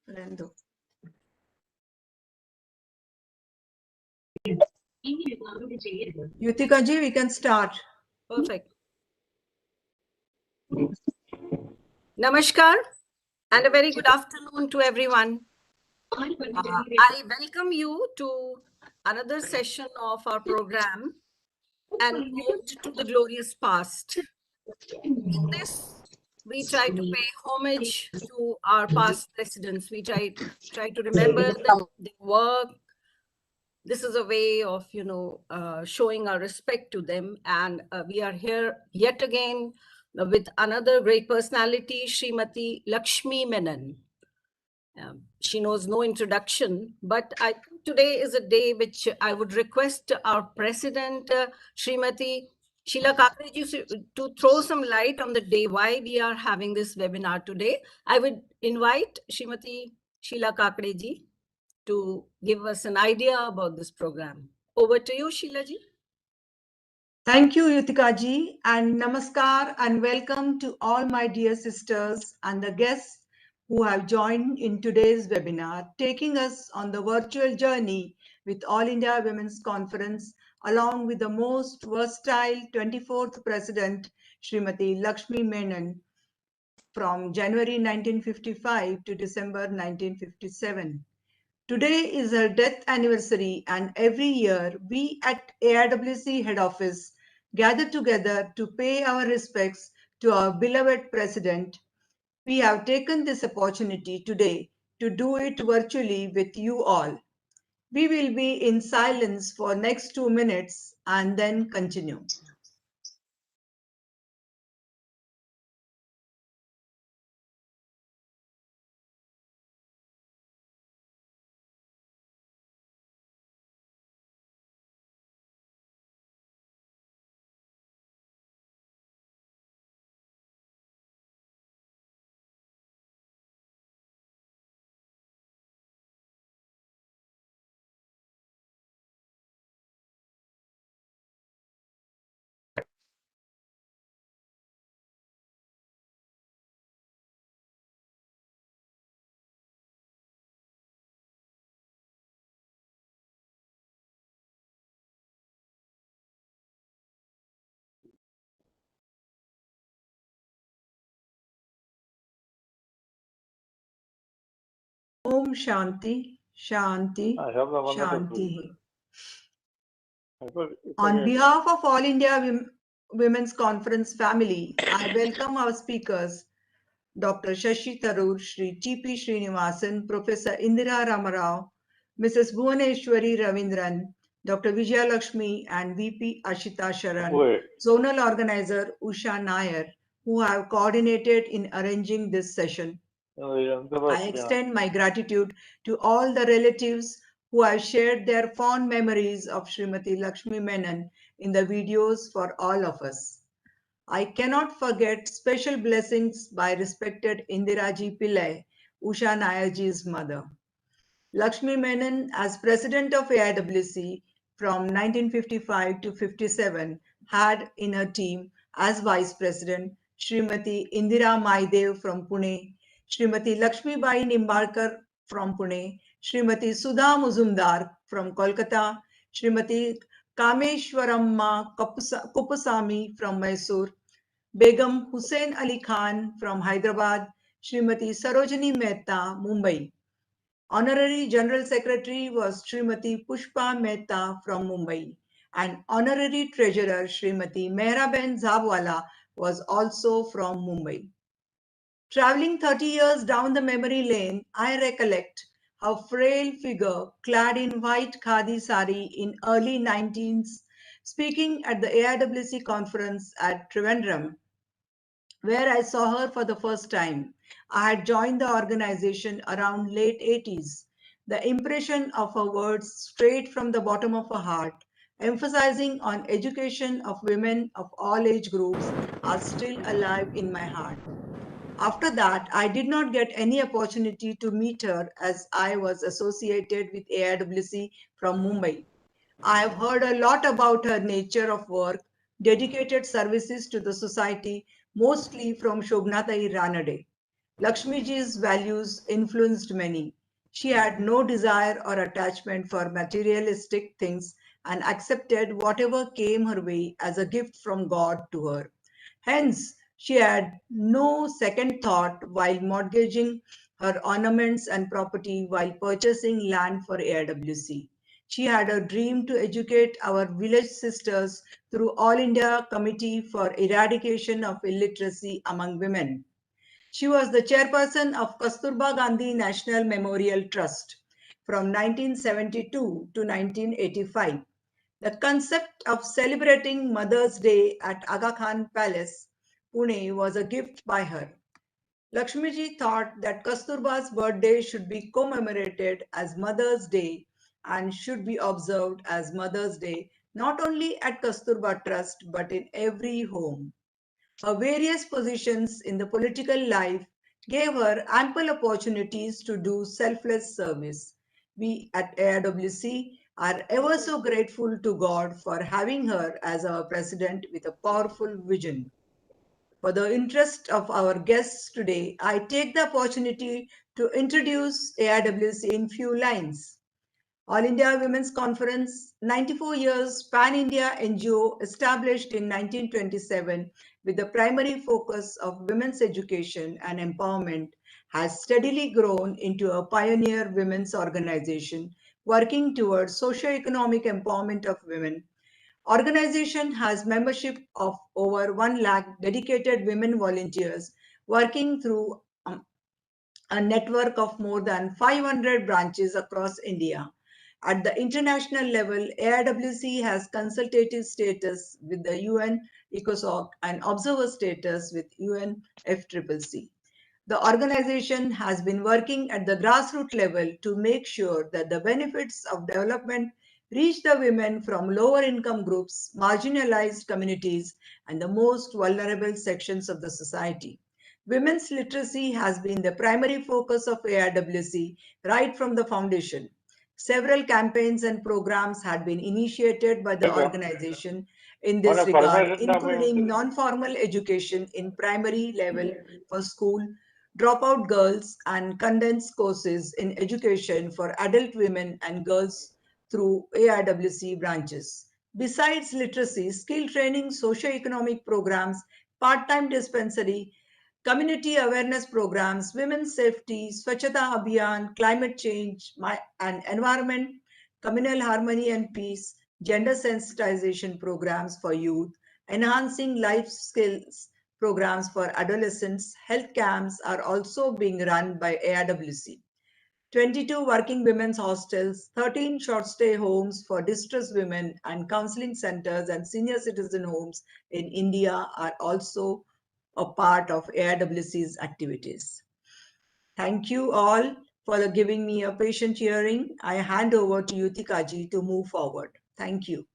Rendo. Yutika ji, we can start. Perfect. Namaskar and a very good afternoon to everyone. I welcome you to another session of our program, An Ode to the Glorious Past. In this, we try to pay homage to our past presidents. We try to remember their work. This is a way of, showing our respect to them. And we are here yet again with another great personality, Srimati Lakshmi Menon. She knows no introduction, but I think today is a day which I would request our president, Srimati Sheila Kakreji, to throw some light on the day why we are having this webinar today. I would invite Srimati Sheila Kakreji to give us an idea about this program. Over to you, Sheila ji. Thank you, Yutika ji, and namaskar and welcome to all my dear sisters and the guests who have joined in today's webinar, taking us on the virtual journey with All India Women's Conference, along with the most versatile 24th President, Srimati Lakshmi Menon, from January 1955 to December 1957. Today is her death anniversary, and every year we at AIWC head office gather together to pay our respects to our beloved president. We have taken this opportunity today to do it virtually with you all. We will be in silence for next 2 minutes and then continue. Om Shanti, Shanti, Shanti. On behalf of All India Women's Conference family, I welcome our speakers, Dr. Shashi Tharoor, Shri T.P. Srinivasan, Professor Indira Ramarao, Mrs. Bhuvaneshwari Ravindran, Dr. Vijay Lakshmi, and VP Ashita Sharan, Zonal Organizer Usha Nair, who have coordinated in arranging this session. I extend my gratitude to all the relatives who have shared their fond memories of Srimati Lakshmi Menon in the videos for all of us. I cannot forget special blessings by respected Indiraji Pillai, Usha Nairji's mother. Lakshmi Menon, as president of AIWC from 1955 to 57, had in her team as vice president Srimati Indira Maidev from Pune, Srimati Lakshmi Bai Nimbarkar from Pune, Srimati Sudha Muzumdar from Kolkata, Srimati Kameshwaramma Kupusami from Mysore, Begum Hussain Ali Khan from Hyderabad, Srimati Sarojini Mehta, Mumbai. Honorary General Secretary was Srimati Pushpa Mehta from Mumbai, and Honorary Treasurer Srimati Mehraben Zabwala was also from Mumbai. Traveling 30 years down the memory lane, I recollect her frail figure clad in white khadi sari in early 19s, speaking at the AIWC conference at Trivandrum, where I saw her for the first time. I had joined the organization around late 80s. The impression of her words straight from the bottom of her heart, emphasizing on education of women of all age groups, are still alive in my heart. After that, I did not get any opportunity to meet her as I was associated with AIWC from Mumbai. I have heard a lot about her nature of work, dedicated services to the society, mostly from Shobnatai Ranade. Lakshmiji's values influenced many. She had no desire or attachment for materialistic things and accepted whatever came her way as a gift from God to her. Hence, she had no second thought while mortgaging her ornaments and property while purchasing land for AWC. She had a dream to educate our village sisters through All India Committee for Eradication of Illiteracy among Women. She was the chairperson of Kasturba Gandhi National Memorial Trust from 1972 to 1985. The concept of celebrating Mother's Day at Aga Khan Palace, Pune, was a gift by her. Lakshmiji thought that Kasturba's birthday should be commemorated as Mother's Day and should be observed as Mother's Day not only at Kasturba Trust but in every home. Her various positions in the political life gave her ample opportunities to do selfless service. We at AIWC are ever so grateful to God for having her as our president with a powerful vision. For the interest of our guests today, I take the opportunity to introduce AIWC in few lines. All India Women's Conference, 94 years pan-India NGO established in 1927 with the primary focus of women's education and empowerment, has steadily grown into a pioneer women's organization working towards socio-economic empowerment of women. Organization has membership of over 1 lakh dedicated women volunteers working through a network of more than 500 branches across India. At the international level, AIWC has consultative status with the UN ECOSOC and observer status with UN FCCC. The organization has been working at the grassroots level to make sure that the benefits of development reach the women from lower income groups, marginalized communities, and the most vulnerable sections of the society. Women's literacy has been the primary focus of AIWC right from the foundation. Several campaigns and programs had been initiated by the organization in this regard, including non-formal education in primary level for school, dropout girls, and condensed courses in education for adult women and girls through AIWC branches. Besides literacy, skill training, socio-economic programs, part-time dispensary, community awareness programs, women's safety, Swachhata Abhiyan, climate change and environment, communal harmony and peace, gender sensitization programs for youth, enhancing life skills programs for adolescents, health camps are also being run by AIWC. 22 working women's hostels, 13 short stay homes for distressed women, and counseling centers and senior citizen homes in India are also a part of AIWC's activities. Thank you all for giving me a patient hearing. I hand over to Yutikaji to move forward. Thank you.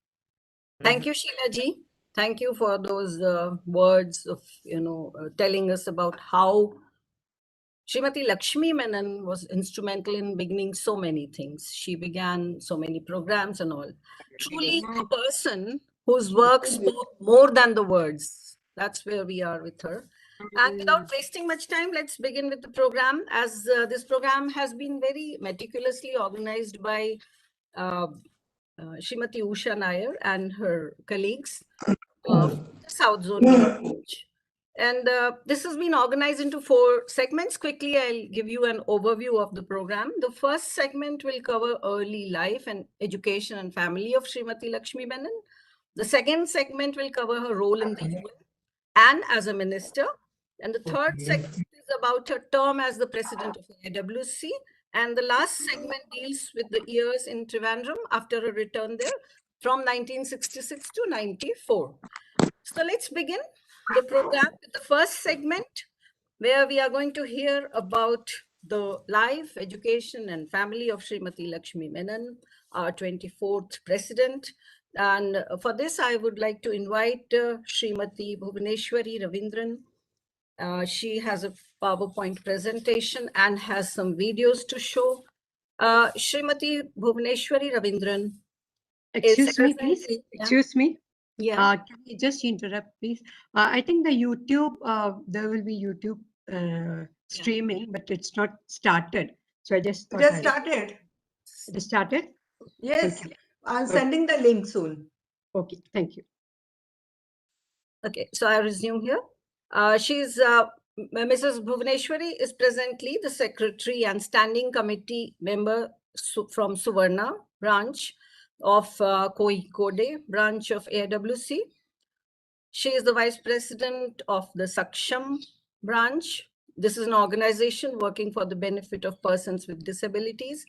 Thank you, Sheila ji. Thank you for those words of, telling us about how Srimati Lakshmi Menon was instrumental in beginning so many things. She began so many programs and all. Truly a person whose work spoke more than the words. That's where we are with her. And without wasting much time, let's begin with the program. As this program has been very meticulously organized by Srimati Usha Nair and her colleagues of the South Zone. And this has been organized into 4 segments. Quickly, I'll give you an overview of the program. The first segment will cover early life and education and family of Srimati Lakshmi Menon. The second segment will cover her role in the UN and as a minister. And the third segment is about her term as the president of the AWC. And the last segment deals with the years in Trivandrum after her return there from 1966 to 94. So let's begin the program with the first segment, where we are going to hear about the life, education, and family of Srimati Lakshmi Menon, our 24th president. And for this, I would like to invite Srimati Bhuvaneshwari Ravindran. She has a PowerPoint presentation and has some videos to show. Srimati Bhuvaneshwari Ravindran. Excuse me, please. Yeah. Excuse me. Yeah. Can you just interrupt, please? I think the YouTube, there will be YouTube streaming, but it's not started. So I just thought Just started. It has started? Yes, Okay. I'm sending the link soon. Okay, thank you. Okay, so I resume here. Mrs. Bhuvaneshwari is presently the secretary and standing committee member from Suvarna branch of Kozhikode branch of AWC. She is the vice president of the Saksham branch. This is an organization working for the benefit of persons with disabilities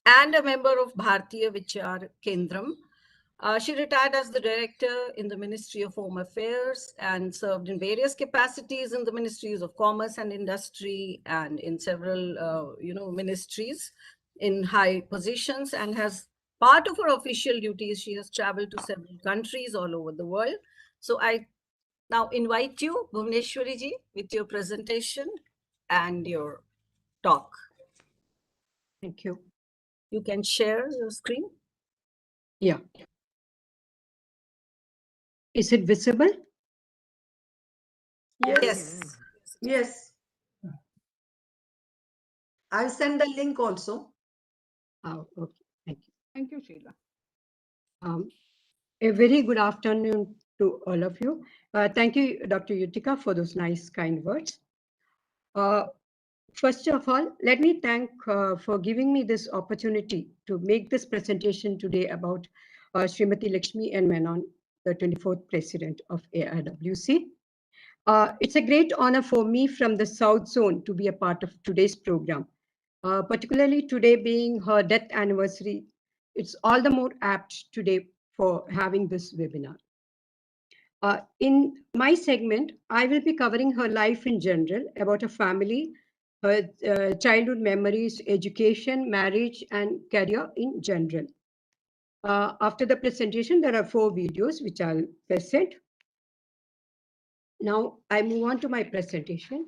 and a member of Bharatiya Vichar Kendram. She retired as the director in the Ministry of Home Affairs and served in various capacities in the Ministries of Commerce and Industry and in several, ministries in high positions, and has part of her official duties. She has traveled to several countries all over the world. So I now invite you, Bhuvaneshwari ji, with your presentation and your talk. Thank you. You can share your screen. Yeah. Is it visible? Yes. Yes. I'll send the link also. Oh, okay. Thank you. Thank you, Sheila. A very good afternoon to all of you. Thank you, Dr. Yutika, for those nice, kind words. First of all, let me thank for giving me this opportunity to make this presentation today about Srimati Lakshmi and Menon, the 24th president of AIWC. It's a great honor for me from the South Zone to be a part of today's program. Particularly today being her death anniversary, it's all the more apt today for having this webinar. In my segment, I will be covering her life in general, about her family, her childhood memories, education, marriage, and career in general. After the presentation, there are 4 videos which I'll present. Now, I move on to my presentation.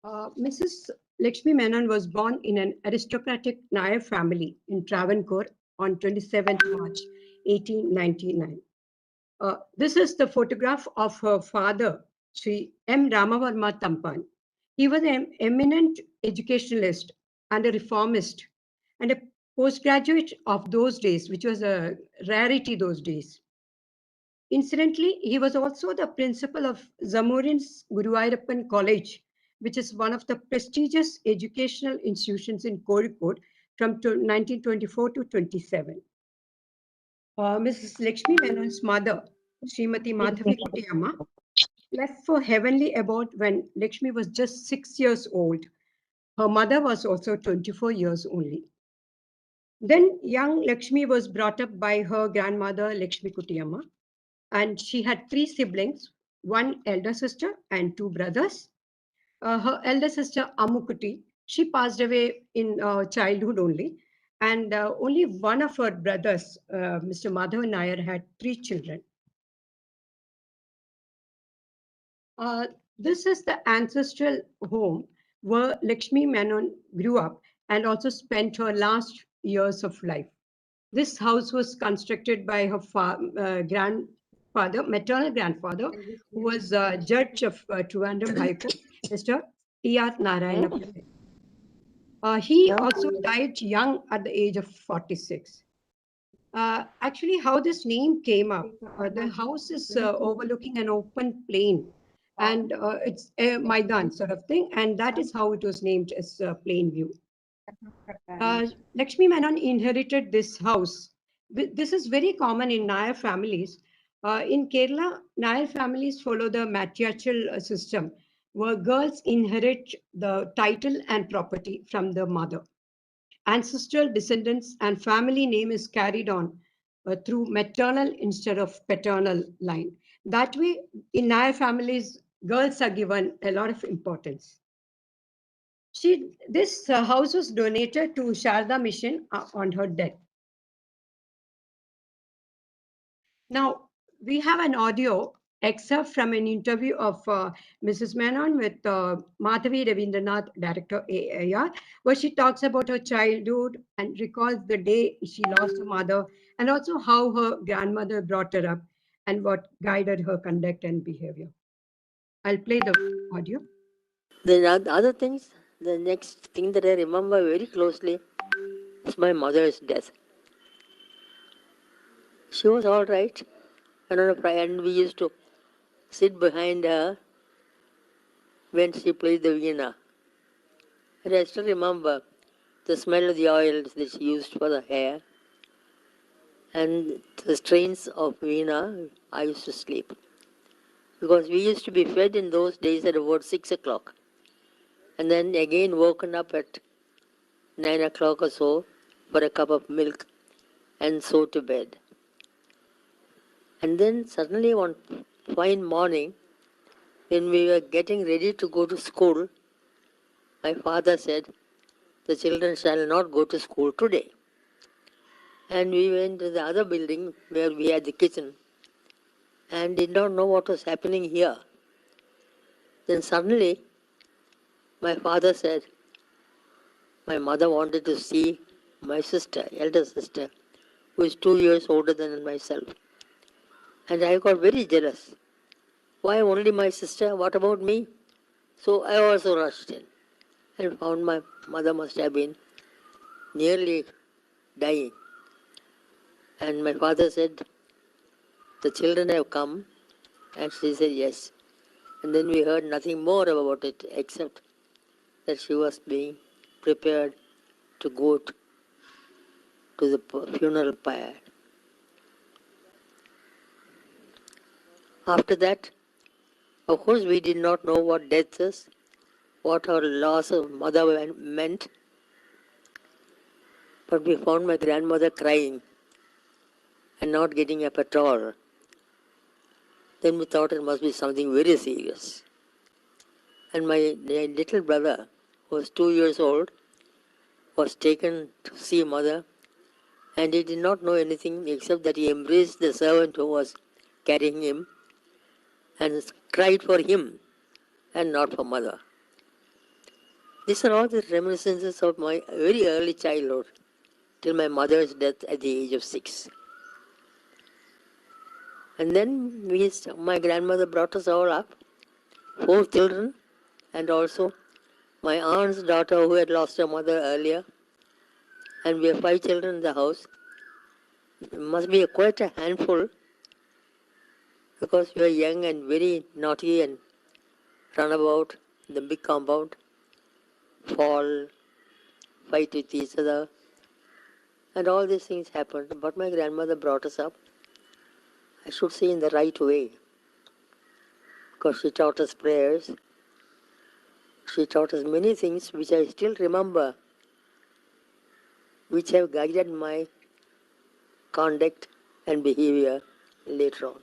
Mrs. Lakshmi Menon was born in an aristocratic Nair family in Travancore on 27th March 1899. This is the photograph of her father, Sri M. Ramavarma Tampan. He was an eminent educationalist and a reformist and a postgraduate of those days, which was a rarity those days. Incidentally, he was also the principal of Zamorin's Guruvayurappan College, which is one of the prestigious educational institutions in Kozhikode from 1924 to 27. Mrs. Lakshmi Menon's mother, Srimati Madhavi Kuttiyamma, left for heavenly abode when Lakshmi was just 6 years old. Her mother was also 24 years only. Then young Lakshmi was brought up by her grandmother, Lakshmi Kuttiyamma, and she had 3 siblings, 1 elder sister and 2 brothers. Her elder sister, Ammukutti, she passed away in childhood only, and only one of her brothers, Mr. Madhav Nair, had 3 children. This is the ancestral home where Lakshmi Menon grew up and also spent her last years of life. This house was constructed by her grandfather, maternal grandfather, who was judge of Trivandrum High Court, Mr. T.R. Narayana. He also died young at the age of 46. Actually, how this name came up, the house is overlooking an open plain, and it's a Maidan sort of thing, and that is how it was named as Plain View. Lakshmi Menon inherited this house. This is very common in Nair families. In Kerala, Nair families follow the matriarchal system, where girls inherit the title and property from the mother. Ancestral descendants and family name is carried on through maternal instead of paternal line. That way, in Nair families, girls are given a lot of importance. This house was donated to Sharda Mission on her death. Now, we have an audio excerpt from an interview of Mrs. Menon with Madhavi Ravindranath, director AIR, where she talks about her childhood and recalls the day she lost her mother, and also how her grandmother brought her up and what guided her conduct and behavior. I'll play the audio. The other things, the next thing that I remember very closely is my mother's death. She was all right, and we used to sit behind her when she played the veena. And I still remember the smell of the oils that she used for the hair and the strains of veena. I used to sleep because we used to be fed in those days at about 6 o'clock and then again woken up at 9 o'clock or so for a cup of milk and so to bed. And then suddenly one fine morning, when we were getting ready to go to school, my father said, "The children shall not go to school today." And we went to the other building where we had the kitchen and did not know what was happening here. Then suddenly, my father said, my mother wanted to see my sister, elder sister, who is 2 years older than myself. And I got very jealous. Why only my sister? What about me? So I also rushed in and found my mother must have been nearly dying. And my father said, "The children have come." And she said, "Yes." And then we heard nothing more about it except that she was being prepared to go to the funeral pyre. After that, of course, we did not know what death is, what our loss of mother meant, but we found my grandmother crying and not getting up at all. Then we thought it must be something very serious. And my little brother, who was 2 years old, was taken to see mother, and he did not know anything except that he embraced the servant who was carrying him and cried for him and not for mother. These are all the reminiscences of my very early childhood till my mother's death at the age of 6. And then my grandmother brought us all up, 4 children, and also my aunt's daughter who had lost her mother earlier, and we have 5 children in the house. It must be quite a handful because we are young and very naughty and run about in the big compound, fall, fight with each other, and all these things happened. But my grandmother brought us up, I should say, in the right way, because she taught us prayers. She taught us many things which I still remember, which have guided my conduct and behavior later on.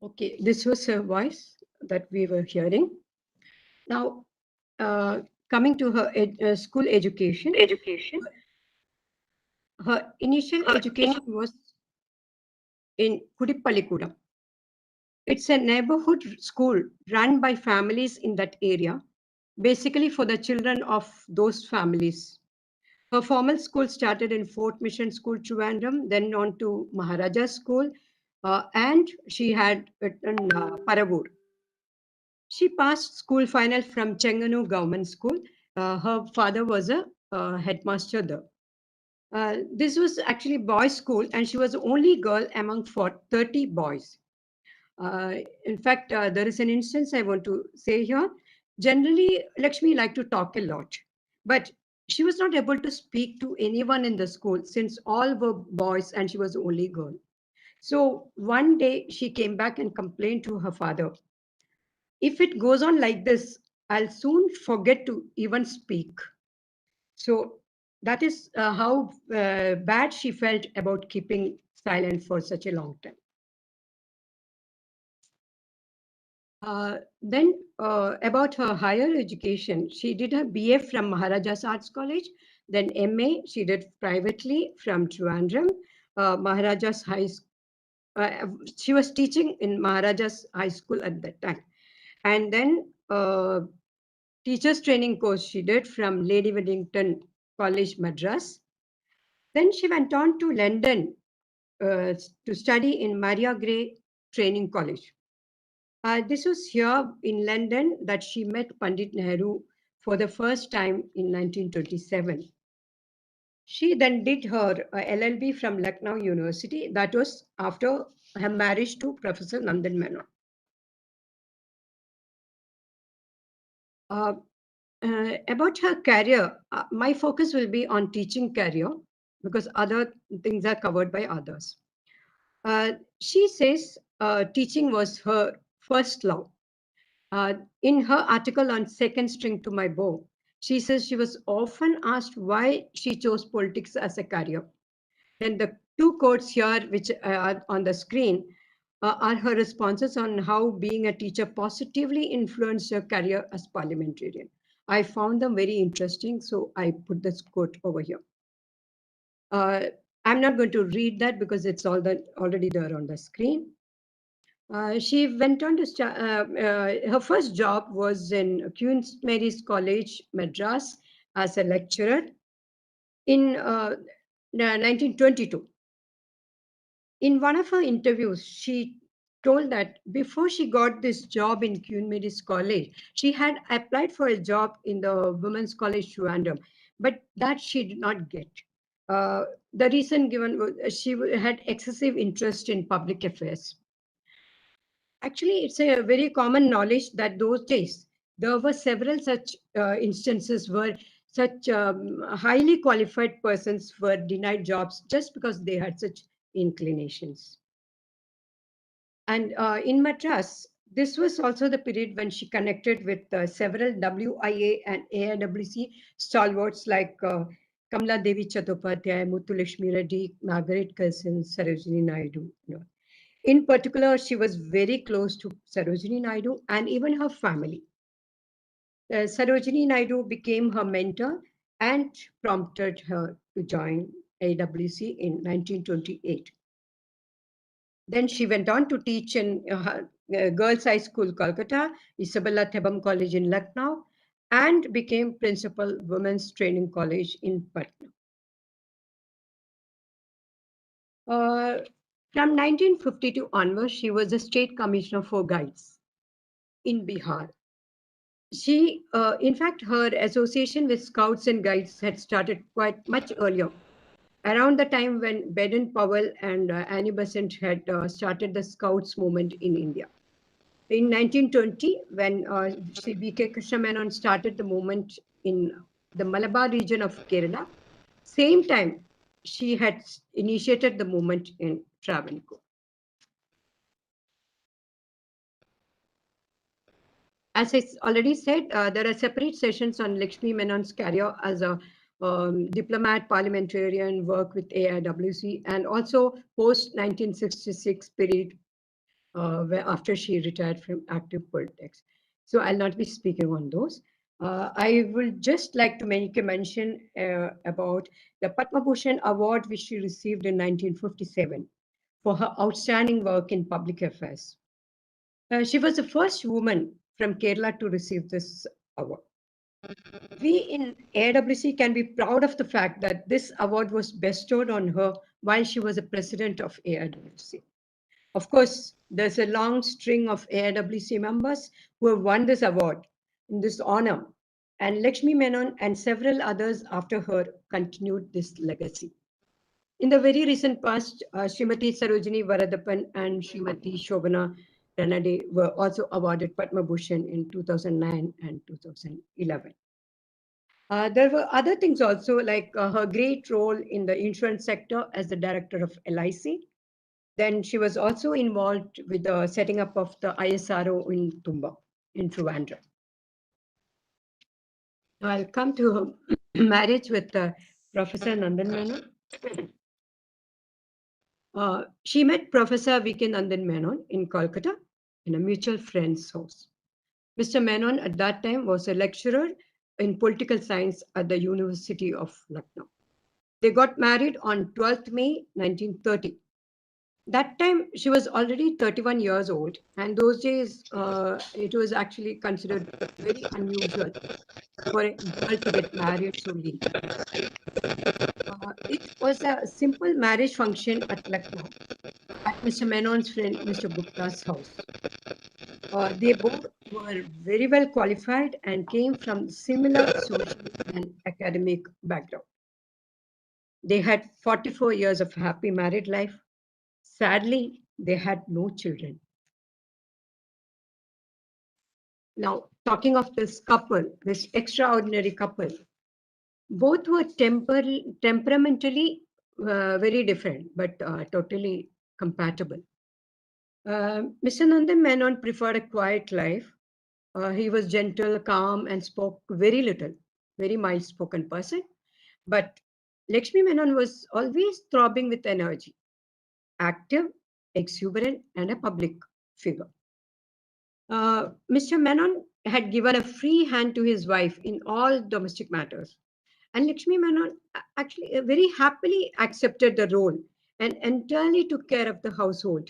Okay, this was her voice that we were hearing. Now, coming to her school education. Her initial education was in Kudipallikudam. It's a neighborhood school run by families in that area, basically for the children of those families. Her formal school started in Fort Mission School, Trivandrum, then on to Maharaja's School, and she had written Paravur. She passed school final from Chenganu Government School. Her father was a headmaster there. This was actually boys' school, and she was the only girl among 30 boys. In fact, there is an instance I want to say here. Generally, Lakshmi liked to talk a lot, but she was not able to speak to anyone in the school since all were boys and she was the only girl. So one day she came back and complained to her father, "If it goes on like this, I'll soon forget to even speak." So that is how bad she felt about keeping silent for such a long time. Then about her higher education, she did her BA from Maharaja's Arts College, then MA she did privately from Trivandrum, Maharaja's High School. She was teaching in Maharaja's High School at that time. And then teacher's training course she did from Lady Whittington College, Madras. Then she went on to London to study in Maria Gray Training College. This was here in London that she met Pandit Nehru for the first time in 1927. She then did her LLB from Lucknow University. That was after her marriage to Professor Nandan Menon. About her career, my focus will be on teaching career because other things are covered by others. She says teaching was her first love. In her article on Second String to My Bow, she says she was often asked why she chose politics as a career. Then the two quotes here, which are on the screen, are her responses on how being a teacher positively influenced her career as parliamentarian. I found them very interesting, so I put this quote over here. I'm not going to read that because it's already there on the screen. She went on to start, her first job was in Queen Mary's College, Madras, as a lecturer in 1922. In one of her interviews, she told that before she got this job in Queen Mary's College, she had applied for a job in the Women's College, Trivandrum, but that she did not get. The reason given was she had excessive interest in public affairs. Actually, it's a very common knowledge that those days there were several such instances where such highly qualified persons were denied jobs just because they had such inclinations. And in Madras, this was also the period when she connected with several WIA and AIWC stalwarts like Kamala Devi Chattopadhyay, Muthulakshmi Reddy, Margaret Curzon, Sarojini Naidu. In particular, she was very close to Sarojini Naidu and even her family. Sarojini Naidu became her mentor and prompted her to join AWC in 1928. Then she went on to teach in Girls' High School, Kolkata, Isabella Thebam College in Lucknow, and became principal Women's Training College in Patna. From 1952 onwards, she was a state commissioner for guides in Bihar. She, in fact, her association with Scouts and Guides had started quite much earlier, around the time when Baden Powell and Annie Besant had started the Scouts movement in India. In 1920, when Sri B.K. Krishna Menon started the movement in the Malabar region of Kerala, same time she had initiated the movement in Travancore. As I already said, there are separate sessions on Lakshmi Menon's career as a diplomat, parliamentarian, work with AIWC, and also post-1966 period where after she retired from active politics. So I'll not be speaking on those. I would just like to make a mention about the Padma Bhushan award which she received in 1957 for her outstanding work in public affairs. She was the first woman from Kerala to receive this award. We in AWC can be proud of the fact that this award was bestowed on her while she was a president of AWC. Of course, there's a long string of AWC members who have won this award in this honor, and Lakshmi Menon and several others after her continued this legacy. In the very recent past, Srimati Sarojini Varadappan and Srimati Shobhana Ranade were also awarded Padma Bhushan in 2009 and 2011. There were other things also, like her great role in the insurance sector as the director of LIC. Then she was also involved with the setting up of the ISRO in Tumba, in Trivandrum. I'll come to her marriage with Professor Nandan Menon. She met Professor V.K. Nandan Menon in Kolkata in a mutual friend's house. Mr. Menon at that time was a lecturer in political science at the University of Lucknow. They got married on 12th May 1930. That time she was already 31 years old, and those days it was actually considered very unusual for a girl to get married so late. It was a simple marriage function at Lucknow at Mr. Menon's friend Mr. Gupta's house. They both were very well qualified and came from similar social and academic background. They had 44 years of happy married life. Sadly, they had no children. Now, talking of this couple, this extraordinary couple, both were temperamentally very different, but totally compatible. Mr. Nandan Menon preferred a quiet life. He was gentle, calm, and spoke very little, very mild-spoken person. But Lakshmi Menon was always throbbing with energy, active, exuberant, and a public figure. Mr. Menon had given a free hand to his wife in all domestic matters. And Lakshmi Menon actually very happily accepted the role and entirely took care of the household,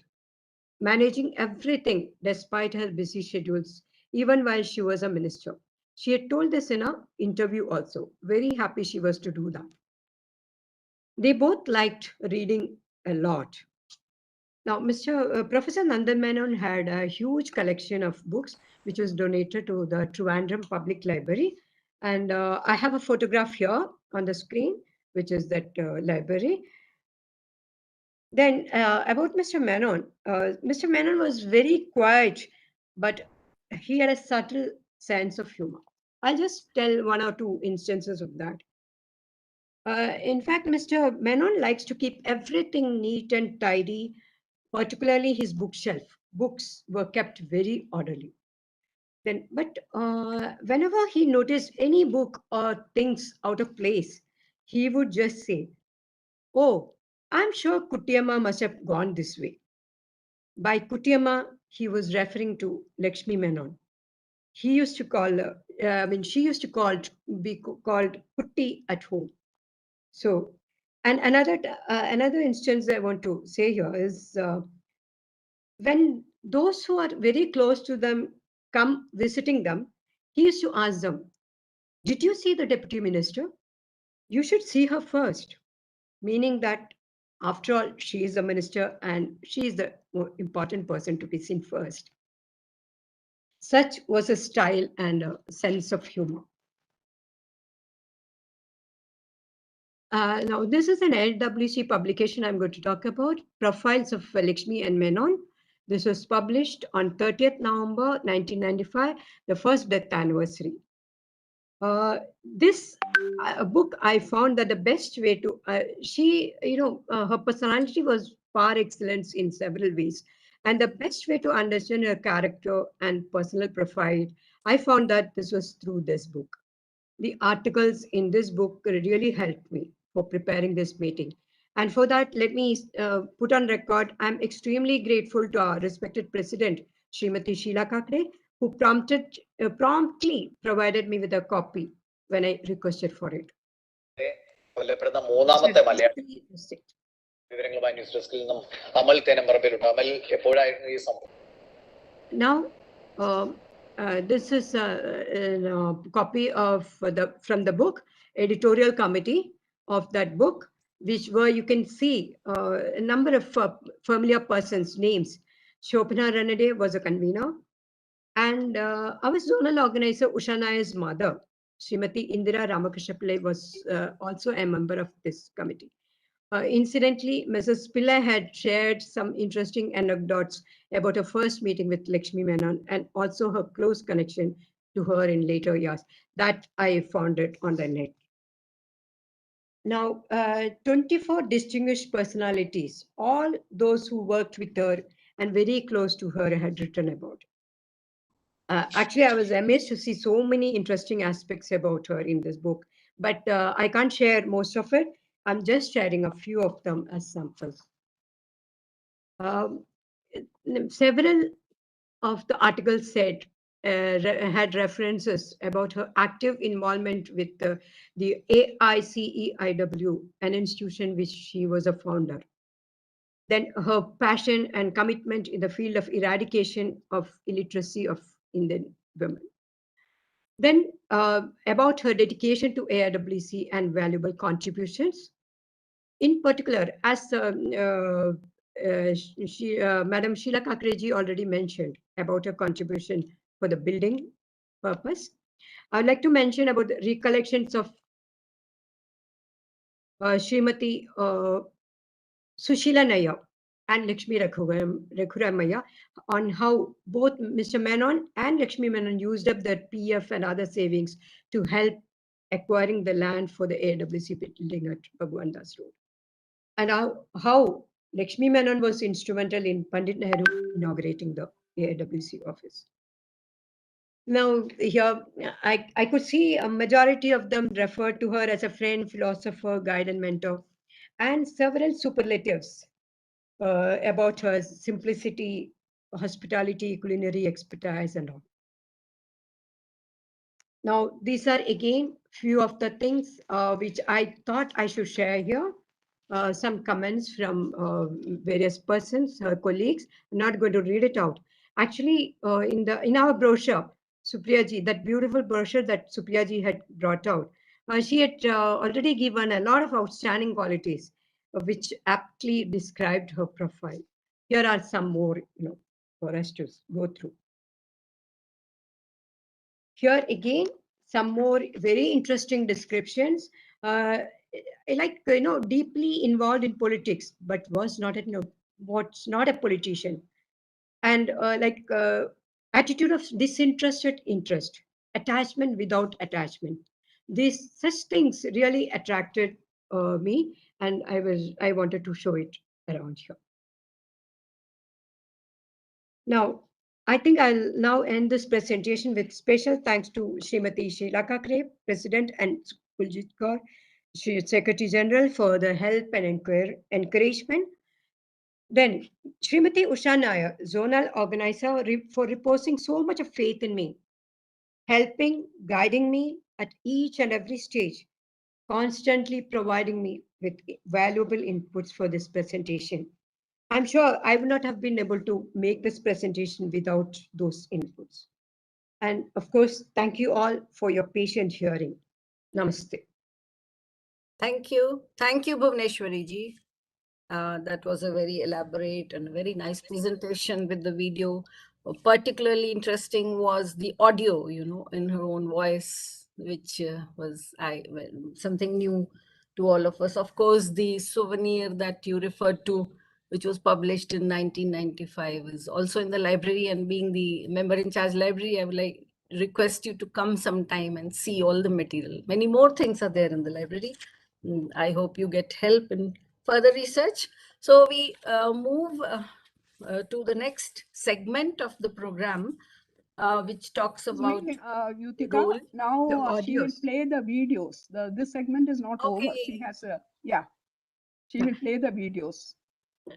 managing everything despite her busy schedules, even while she was a minister. She had told this in an interview also. Very happy she was to do that. They both liked reading a lot. Now, Professor Nandan Menon had a huge collection of books, which was donated to the Trivandrum Public Library. And I have a photograph here on the screen, which is that library. Then about Mr. Menon, Mr. Menon was very quiet, but he had a subtle sense of humor. I'll just tell one or two instances of that. In fact, Mr. Menon likes to keep everything neat and tidy, particularly his bookshelf. Books were kept very orderly. But whenever he noticed any book or things out of place, he would just say, "Oh, I'm sure Kuttiyamma must have gone this way." By Kuttiyamma, he was referring to Lakshmi Menon. He used to call, she used to be called Kutti at home. So, and another instance I want to say here is when those who are very close to them come visiting them, he used to ask them, "Did you see the deputy minister? You should see her first." Meaning that after all, she is a minister and she is the more important person to be seen first. Such was a style and a sense of humor. Now, this is an LWC publication I'm going to talk about, Profiles of Lakshmi and Menon. This was published on 30th November 1995, the first death anniversary. This book, I found that the best way to, her personality was par excellence in several ways. And the best way to understand her character and personal profile, I found that this was through this book. The articles in this book really helped me for preparing this meeting. And for that, let me put on record, I'm extremely grateful to our respected president, Srimati Sheila Kakre, who promptly provided me with a copy when I requested for it. Now, this is a copy of from the book, editorial committee of that book, where you can see a number of familiar persons' names. Shobhana Ranade was a convener, and our zonal organizer, Usha Nayar's mother, Srimati Indira Ramakrishna Pillai, was also a member of this committee. Incidentally, Mrs. Pillai had shared some interesting anecdotes about her first meeting with Lakshmi Menon and also her close connection to her in later years. That I found it on the net. Now, 24 distinguished personalities, all those who worked with her and very close to her, had written about. Actually, I was amazed to see so many interesting aspects about her in this book, but I can't share most of it. I'm just sharing a few of them as samples. Several of the articles said had references about her active involvement with the AICEIW, an institution which she was a founder. Then her passion and commitment in the field of eradication of illiteracy of Indian women. Then about her dedication to AIWC and valuable contributions. In particular, as Madam Sheila Kakreji already mentioned about her contribution for the building purpose. I would like to mention about the recollections of Srimati Sushila Nair and Lakshmi Rakhuramaya on how both Mr. Menon and Lakshmi Menon used up their PF and other savings to help acquiring the land for the AWC building at Bhagwan Das Road. And how Lakshmi Menon was instrumental in Pandit Nehru inaugurating the AWC office. Now, here, I could see a majority of them referred to her as a friend, philosopher, guide, and mentor, and several superlatives about her simplicity, hospitality, culinary expertise, and all. Now, these are again few of the things which I thought I should share here. Some comments from various persons, her colleagues. I'm not going to read it out. Actually, in our brochure, Supriyaji, that beautiful brochure that Supriyaji had brought out, she had already given a lot of outstanding qualities, which aptly described her profile. Here are some more, for us to go through. Here again, some more very interesting descriptions. Like deeply involved in politics, but was not a politician, and attitude of disinterested interest, attachment without attachment. These such things really attracted me, and I wanted to show it around here. Now, I think I'll now end this presentation with special thanks to Srimati Sheila Kakre, President, and Kuljit Kaur, Secretary General, for the help and encouragement. Then Srimati Usha Nair, Zonal Organizer, for reposing so much of faith in me, helping, guiding me at each and every stage, constantly providing me with valuable inputs for this presentation. I'm sure I would not have been able to make this presentation without those inputs. And of course, thank you all for your patient hearing. Namaste. Thank you. Thank you, Bhuvneshwari ji. That was a very elaborate and very nice presentation with the video. Particularly interesting was the audio, in her own voice, which was something new to all of us. Of course, the souvenir that you referred to, which was published in 1995, is also in the library. And being the member in charge library, I would request you to come sometime and see all the material. Many more things are there in the library. I hope you get help in further research. So we move to the next segment of the program, which talks about Yutika, now she will play the videos. This segment is not over. She has she will play the videos.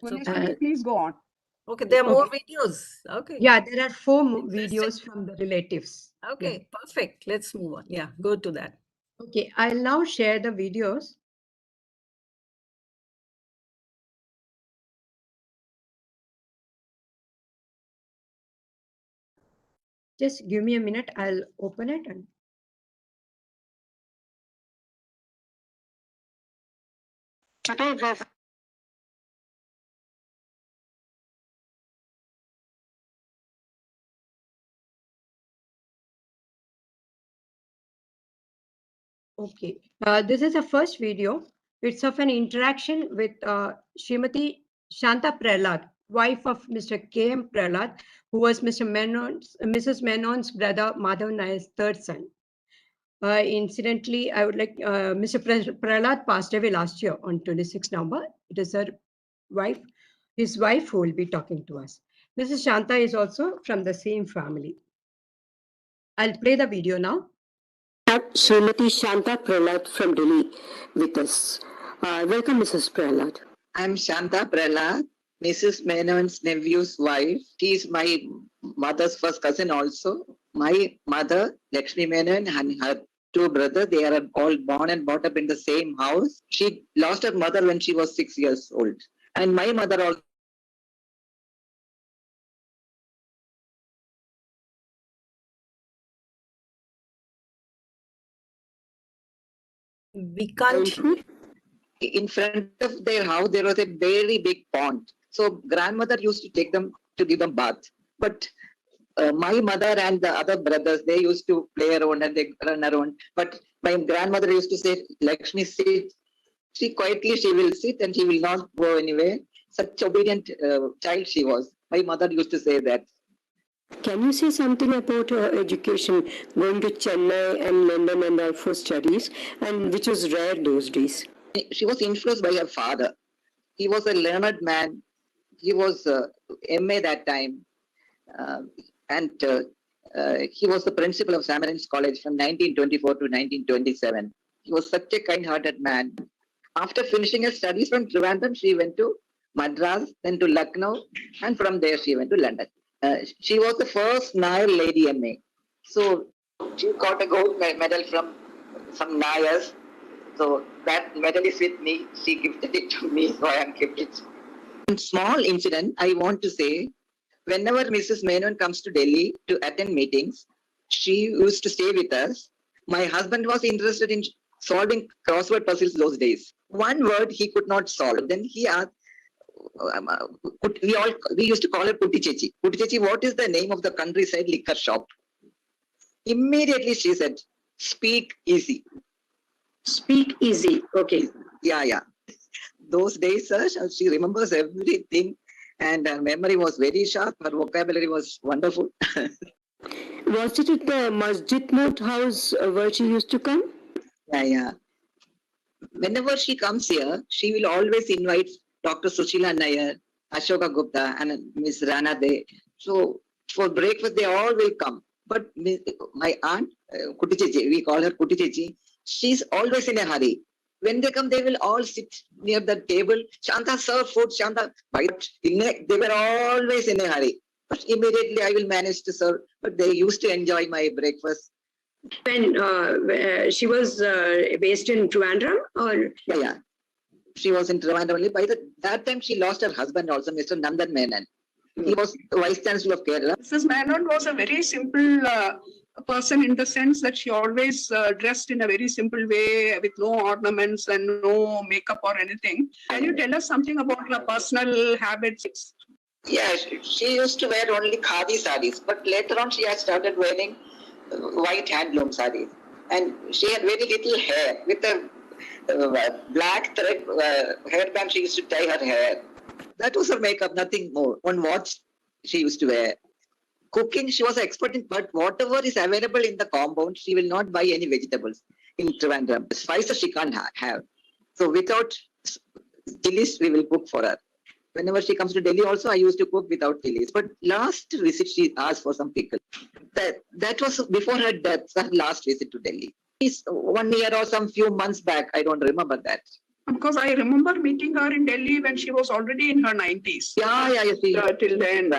So, please go on. Okay, there are more videos. Okay. Yeah, there are 4 videos from the relatives. Okay, perfect. Let's move on. Yeah, go to that. Okay, I'll now share the videos. Just give me a minute. I'll open it. And okay, this is the first video. It's of an interaction with Srimati Shanta Prahlad, wife of Mr. K.M. Prahlad, who was Mrs. Menon's brother, Madhav Nair's third son. Incidentally, I would like, Mr. Prahlad passed away last year on 26 November. It is his wife who will be talking to us. Mrs. Shanta is also from the same family. I'll play the video now. Srimati Shanta Prahlad from Delhi with us. Welcome, Mrs. Prahlad. I'm Shanta Prahlad, Mrs. Menon's nephew's wife. She is my mother's first cousin also. My mother, Lakshmi Menon, and her 2 brothers, they are all born and brought up in the same house. She lost her mother when she was 6 years old. And my mother also. We can't. In front of their house, there was a very big pond. So grandmother used to take them to give them bath. But my mother and the other brothers, they used to play around and they run around. But my grandmother used to say, Lakshmi, sit. She quietly, she will sit and she will not go anywhere. Such obedient child she was. My mother used to say that. Can you say something about her education, going to Chennai and London and all for studies, and which was rare those days? She was influenced by her father. He was a learned man. He was MA that time. And he was the principal of Samarin's College from 1924 to 1927. He was such a kind-hearted man. After finishing her studies from Trivandrum, she went to Madras, then to Lucknow, and from there she went to London. She was the first Nair lady MA. So she got a gold medal from some Nairs. So that medal is with me. She gifted it to me, so I am kept it. One small incident I want to say. Whenever Mrs. Menon comes to Delhi to attend meetings, she used to stay with us. My husband was interested in solving crossword puzzles those days. One word he could not solve. Then he asked, we used to call her Putti Chechi. Putti Chechi, what is the name of the countryside liquor shop? Immediately she said, speak easy. Speak easy. Okay. Yeah. Those days, she remembers everything. And her memory was very sharp. Her vocabulary was wonderful. Was it at the Masjid Note house where she used to come? Yeah. Whenever she comes here, she will always invite Dr. Sushila Nair, Ashoka Gupta, and Miss Rana De. So for breakfast, they all will come. But my aunt, Kuti Chechi, we call her Kuti Chechi, she's always in a hurry. When they come, they will all sit near the table. Shanta, serve food, Shanta. But they were always in a hurry. But immediately I will manage to serve. But they used to enjoy my breakfast. When she was based in Trivandrum, or? Yeah. She was in Trivandrum only. By that time, she lost her husband also, Mr. Nandan Menon. He was the Vice Chancellor of Kerala. Mrs. Menon was a very simple person in the sense that she always dressed in a very simple way with no ornaments and no makeup or anything. Can you tell us something about her personal habits? Yeah, she used to wear only khadi sarees, but later on she had started wearing white handloom sarees. And she had very little hair. With a black thread hairband, she used to tie her hair. That was her makeup, nothing more. One watch she used to wear. Cooking, she was an expert in, but whatever is available in the compound, she will not buy any vegetables in Trivandrum. Spices she can't have. So without chilies, we will cook for her. Whenever she comes to Delhi also, I used to cook without chilies. But last visit, she asked for some pickle. That was before her death, her last visit to Delhi. It's 1 year or some few months back. I don't remember that. Because I remember meeting her in Delhi when she was already in her 90s. Yeah. Till then.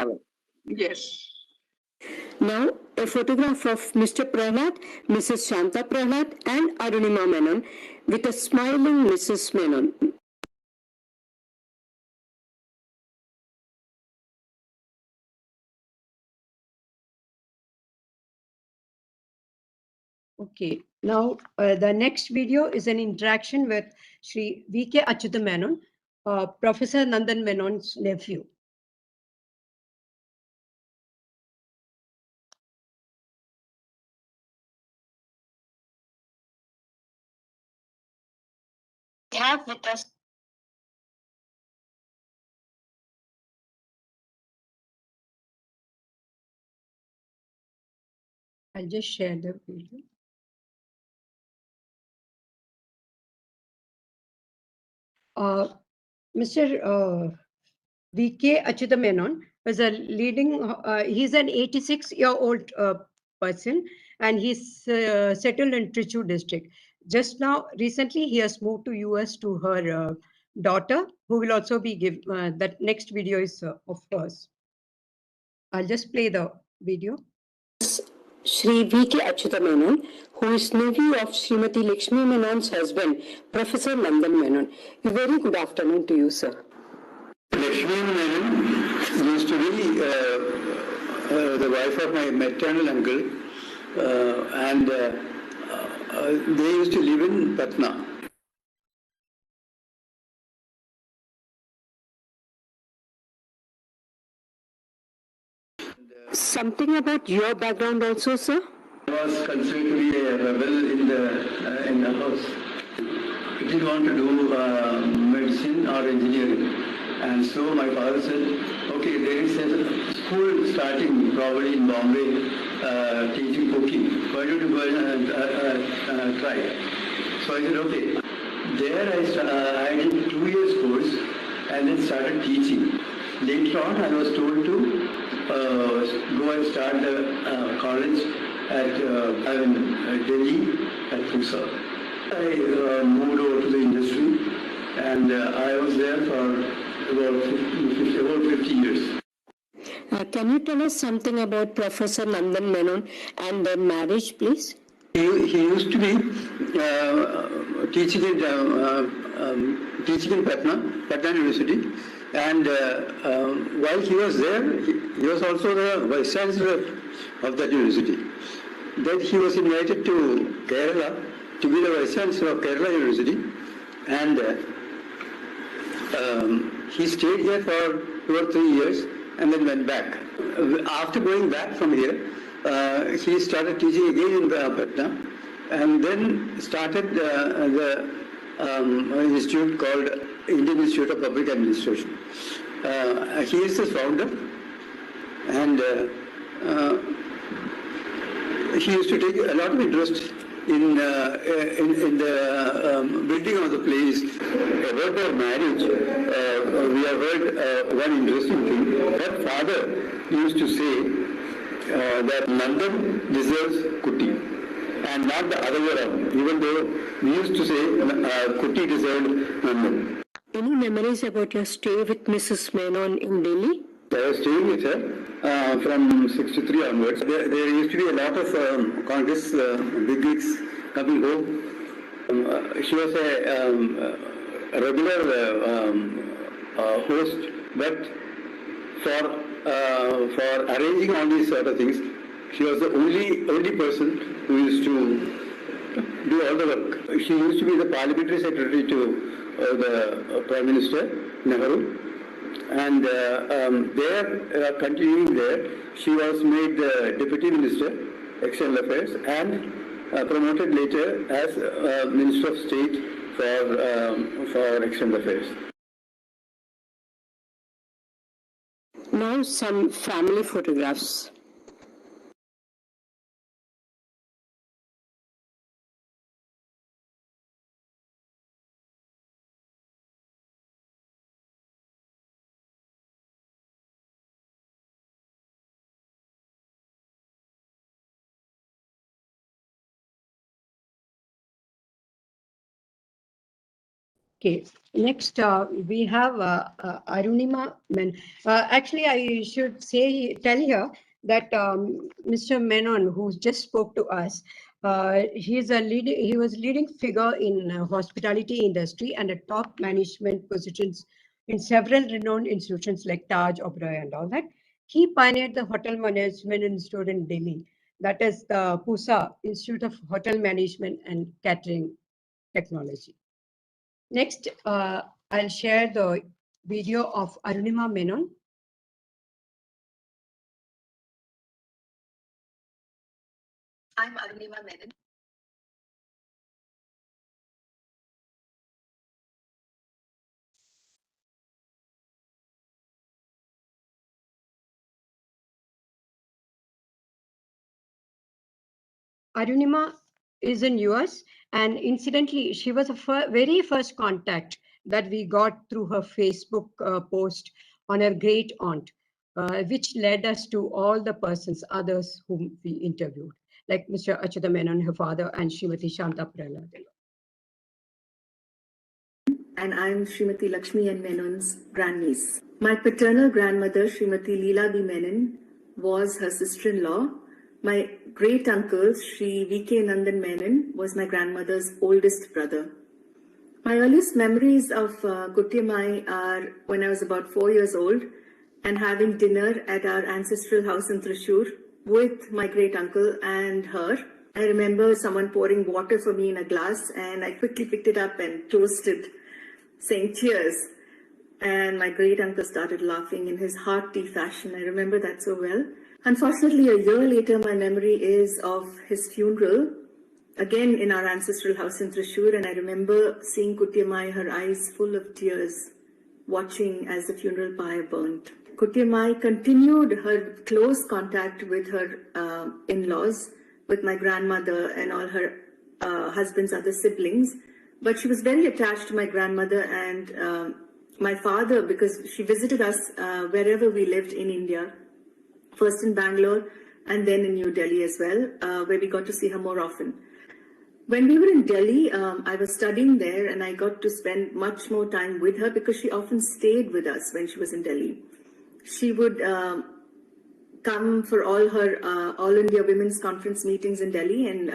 Yes. Now, a photograph of Mr. Prahlad, Mrs. Shanta Prahlad, and Arunima Menon with a smiling Mrs. Menon. Okay, now the next video is an interaction with Sri V.K. Achyuta Menon, Professor Nandan Menon's nephew. We have with us I'll just share the video. Mr. V.K. Achyuta Menon is a leading, he's an 86-year-old person, and he's settled in Trichy district. Just now, recently, he has moved to US to her daughter, who will also be that next video is of hers. I'll just play the video. Sri V.K. Achyuta Menon, who is nephew of Srimati Lakshmi Menon's husband, Professor Nandan Menon. A very good afternoon to you, sir. Lakshmi Menon used to be the wife of my maternal uncle, and they used to live in Patma. something about your background also, sir? I was considered to be a rebel in the house. I didn't want to do medicine or engineering. And so my father said, okay, there is a school starting probably in Bombay teaching cooking. Why don't you go and try? So I said, okay. There I did 2 years course and then started teaching. Later on I was told to go and start the college at Delhi at Pusa. I moved over to the industry and I was there for about 50 years. Can you tell us something about Professor Nandan Menon and their marriage, please? He used to be teaching in Patma University, and while he was there, he was also the vice chancellor of that university. Then he was invited to Kerala to be the vice chancellor of Kerala University, and he stayed here for 2 or 3 years and then went back. After going back from here, he started teaching again in Patna and then started the institute called Indian Institute of Public Administration. He is the founder, and he used to take a lot of interest in the building of the place. About their marriage, we have heard one interesting thing. Her father used to say that Nandan deserves Kuti and not the other way around, even though we used to say Kuti deserved Nandan. Any memories about your stay with Mrs. Menon in Delhi? I was staying with her from 63 onwards. There used to be a lot of Congress big wigs coming home. She was a regular host, but for arranging all these sort of things, she was the only person who used to do all the work. She used to be the parliamentary secretary to the Prime Minister Nehru. And continuing there, she was made Deputy Minister, External Affairs, and promoted later as Minister of State for External Affairs. Now some family photographs. Okay, next we have Arunima Menon. Actually, I should tell here that Mr. Menon, who just spoke to us, he was leading figure in hospitality industry and at top management positions in several renowned institutions like Taj, Oberoi, and all that. He pioneered the Hotel Management Institute in Delhi, that is the Pusa Institute of Hotel Management and Catering Technology. Next, I'll share the video of Arunima Menon. I'm Arunima Menon. Arunima is in US, and incidentally, she was the very first contact that we got through her Facebook post on her great aunt, which led us to all the others whom we interviewed, like Mr. Achyuta Menon, her father, and Srimati Shanta Prahlad. And I'm Srimati Lakshmi and Menon's grandniece. My paternal grandmother, Srimati Leela B. Menon, was her sister-in-law. My great uncle, Sri Vijay Nandan Menon, was my grandmother's oldest brother. My earliest memories of Kuttiyamai are when I was about 4 years old and having dinner at our ancestral house in Thrissur with my great uncle and her. I remember someone pouring water for me in a glass, and I quickly picked it up and toasted, saying cheers. And my great uncle started laughing in his hearty fashion. I remember that so well. Unfortunately, a year later, my memory is of his funeral, again in our ancestral house in Thrissur, and I remember seeing Kuttiyamai, her eyes full of tears, watching as the funeral pyre burnt. Kuttiyamai continued her close contact with her in-laws, with my grandmother and all her husband's other siblings, but she was very attached to my grandmother and my father, because she visited us wherever we lived in India, first in Bangalore and then in New Delhi as well, where we got to see her more often. When we were in Delhi, I was studying there and I got to spend much more time with her because she often stayed with us when she was in Delhi. She would come for all her All India Women's Conference meetings in Delhi, and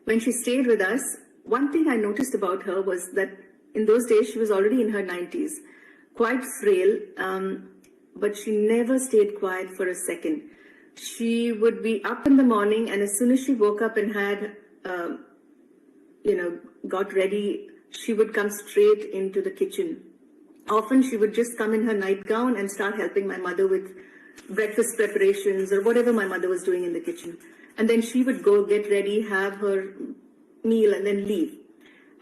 when she stayed with us, one thing I noticed about her was that in those days she was already in her 90s, quite frail, but she never stayed quiet for a second. She would be up in the morning, and as soon as she woke up and had got ready, she would come straight into the kitchen. Often she would just come in her nightgown and start helping my mother with breakfast preparations or whatever my mother was doing in the kitchen. And then she would go get ready, have her meal, and then leave.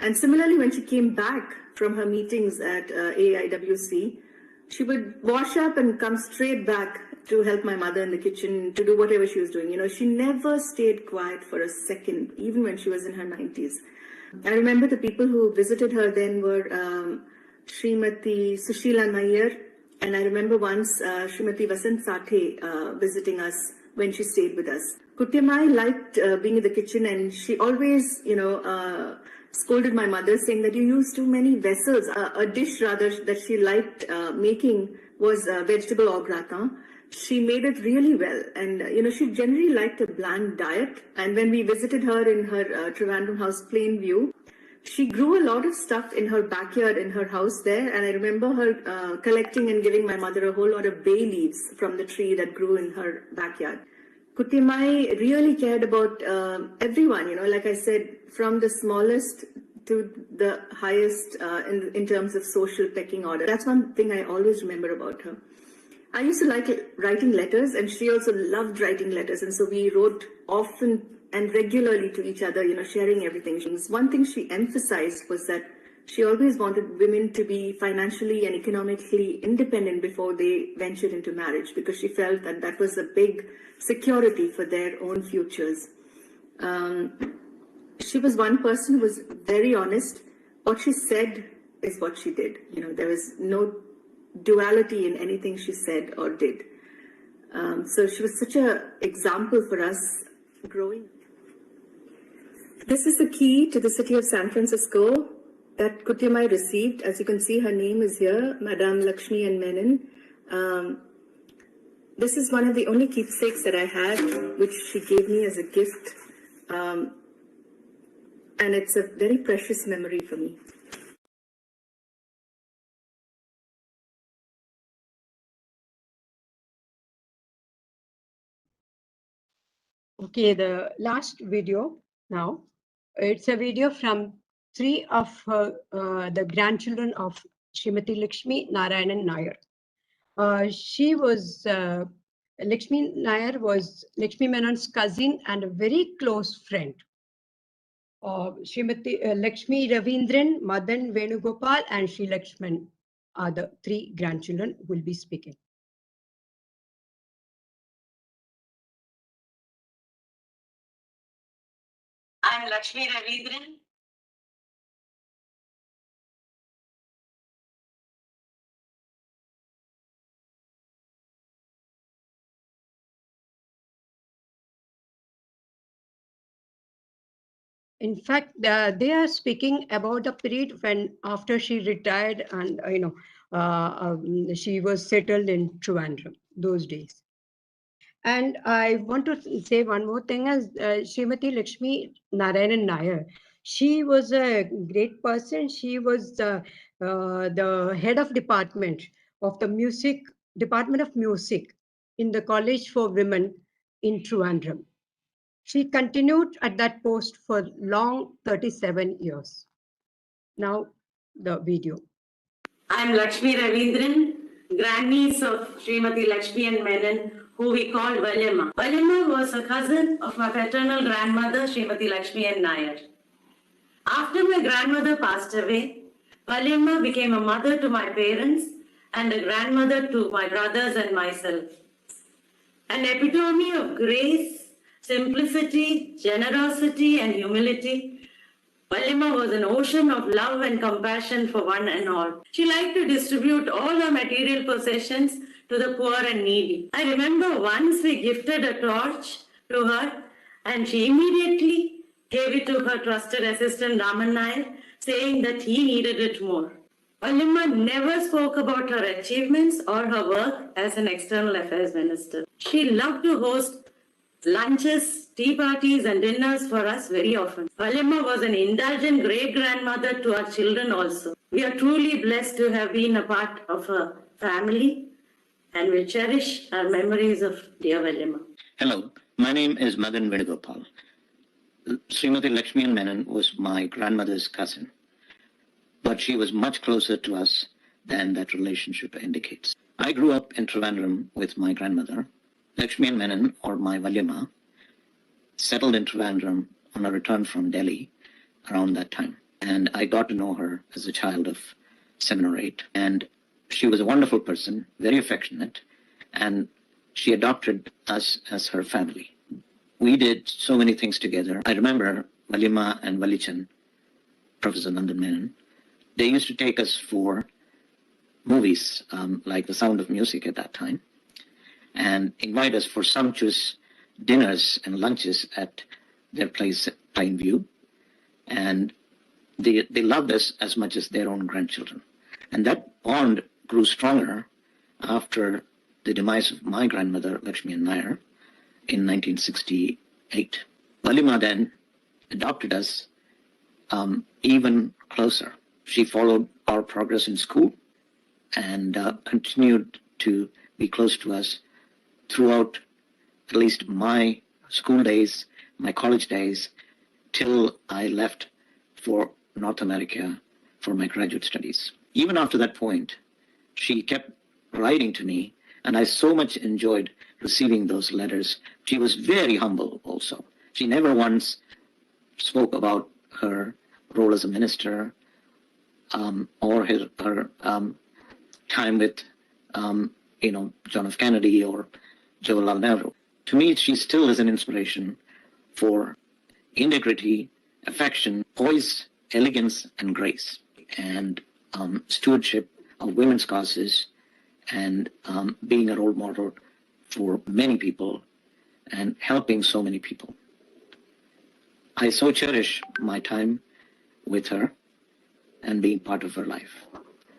And similarly, when she came back from her meetings at AIWC, she would wash up and come straight back to help my mother in the kitchen, to do whatever she was doing. You know, she never stayed quiet for a second, even when she was in her 90s. I remember the people who visited her then were Srimati Sushila Nair, and I remember once Srimati Vasant Sathe visiting us when she stayed with us. Kuttiyamai liked being in the kitchen, and she always, scolded my mother, saying that you use too many vessels. A dish rather that she liked making was vegetable au gratin. She made it really well, and she generally liked a bland diet. And when we visited her in her Trivandrum house, Plainview, she grew a lot of stuff in her backyard in her house there, and I remember her collecting and giving my mother a whole lot of bay leaves from the tree that grew in her backyard. Kuttiyamai really cared about everyone, like I said, from the smallest to the highest in terms of social pecking order. That's one thing I always remember about her. I used to like writing letters, and she also loved writing letters, and so we wrote often and regularly to each other, sharing everything. One thing she emphasized was that she always wanted women to be financially and economically independent before they ventured into marriage, because she felt that that was a big security for their own futures. She was one person who was very honest. What she said is what she did. There was no duality in anything she said or did. So she was such an example for us growing. This is the key to the city of San Francisco that Kuttiyamai received. As you can see, her name is here, Madame Lakshmi and Menon. This is one of the only keepsakes that I had, which she gave me as a gift. And it's a very precious memory for me. Okay, the last video now. It's a video from three of the grandchildren of Srimati Lakshmi Narayanan Nair. She was, Lakshmi Nair was Lakshmi Menon's cousin and a very close friend. Srimati Lakshmi Ravindran, Madan Venugopal, and Sri Lakshman are the three grandchildren who will be speaking. I'm Lakshmi Ravindran. In fact, they are speaking about the period when after she retired and she was settled in Trivandrum those days. And I want to say one more thing as Srimati Lakshmi Narayanan Nair. She was a great person. She was the head of department of the Department of Music in the College for Women in Trivandrum. She continued at that post for long 37 years. Now the video. I'm Lakshmi Ravindran, grandniece of Srimati Lakshmi and Menon, who we called Valyamma. Valyamma was a cousin of my paternal grandmother, Srimati Lakshmi Nair. After my grandmother passed away, Valyamma became a mother to my parents and a grandmother to my brothers and myself. An epitome of grace, simplicity, generosity, and humility, Valyamma was an ocean of love and compassion for one and all. She liked to distribute all her material possessions to the poor and needy. I remember once we gifted a torch to her and she immediately gave it to her trusted assistant Raman Nair, saying that he needed it more. Valyamma never spoke about her achievements or her work as an external affairs minister. She loved to host lunches, tea parties, and dinners for us very often. Valyamma was an indulgent great-grandmother to our children also. We are truly blessed to have been a part of her family and will cherish our memories of dear Valyamma. Hello, my name is Madan Venugopal. Srimati Lakshmi Menon was my grandmother's cousin, but she was much closer to us than that relationship indicates. I grew up in Trivandrum with my grandmother. Lakshmi Menon, or my Valyamma, settled in Trivandrum on a return from Delhi around that time. And I got to know her as a child of 7 or 8. And she was a wonderful person, very affectionate, and she adopted us as her family. We did so many things together. I remember Valyamma and Valichan, Professor Nandan Menon, they used to take us for movies like The Sound of Music at that time, and invite us for sumptuous dinners and lunches at their place at Pineview. And they loved us as much as their own grandchildren. And that bond grew stronger after the demise of my grandmother, Lakshmi Nair, in 1968. Valyamma then adopted us even closer. She followed our progress in school and continued to be close to us throughout at least my school days, my college days, till I left for North America for my graduate studies. Even after that point, she kept writing to me, and I so much enjoyed receiving those letters. She was very humble also. She never once spoke about her role as a minister or her time with, John F. Kennedy or Jawaharlal Nehru. To me, she still is an inspiration for integrity, affection, poise, elegance, and grace, and stewardship of women's causes, and being a role model for many people and helping so many people. I so cherish my time with her and being part of her life,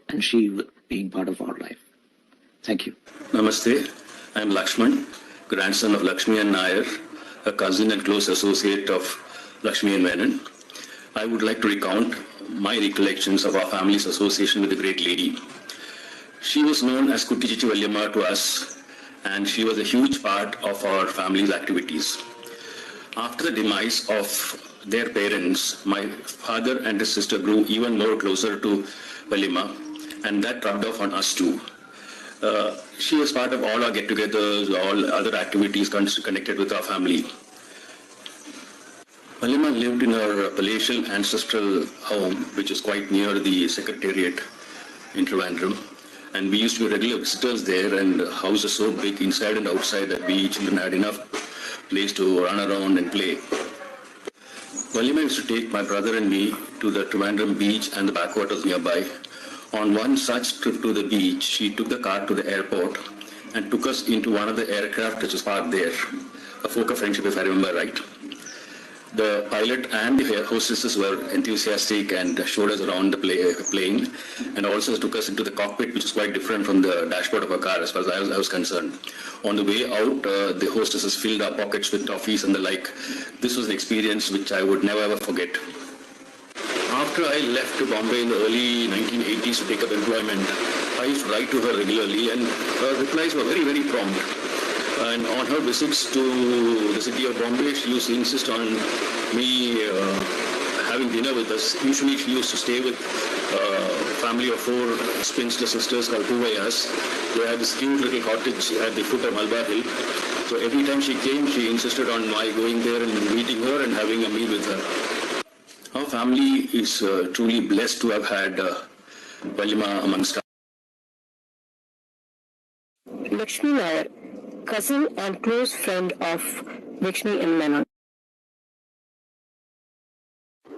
and she being part of our life. Thank you. Namaste. I am Lakshman, grandson of Lakshmi and Nair, a cousin and close associate of Lakshmi and Menon. I would like to recount my recollections of our family's association with the great lady. She was known as Kutti Chichi Valyamma to us, and she was a huge part of our family's activities. After the demise of their parents, my father and his sister grew even more closer to Valyamma, and that rubbed off on us too. She was part of all our get-togethers, all other activities connected with our family. Valyamma lived in her palatial ancestral home, which is quite near the Secretariat in Trivandrum. And we used to be regular visitors there, and the house is so big inside and outside that we children had enough place to run around and play. Valyamma used to take my brother and me to the Trivandrum beach and the backwaters nearby. On one such trip to the beach, she took the car to the airport and took us into one of the aircraft which was parked there, a folk of friendship if I remember right. The pilot and the hostesses were enthusiastic and showed us around the plane, and also took us into the cockpit, which is quite different from the dashboard of a car as far as I was concerned. On the way out, the hostesses filled our pockets with toffees and the like. This was an experience which I would never ever forget. After I left to Bombay in the early 1980s to take up employment, I used to write to her regularly, and her replies were very, very prompt. And on her visits to the city of Bombay, she used to insist on me having dinner with us. Usually she used to stay with family of 4 spinster sisters called Puvayas. They had this cute little cottage at the foot of Malabar Hill. So every time she came, she insisted on my going there and meeting her and having a meal with her. Our family is truly blessed to have had Valima amongst us. Lakshmi Nair, cousin and close friend of Lakshmi and Menon.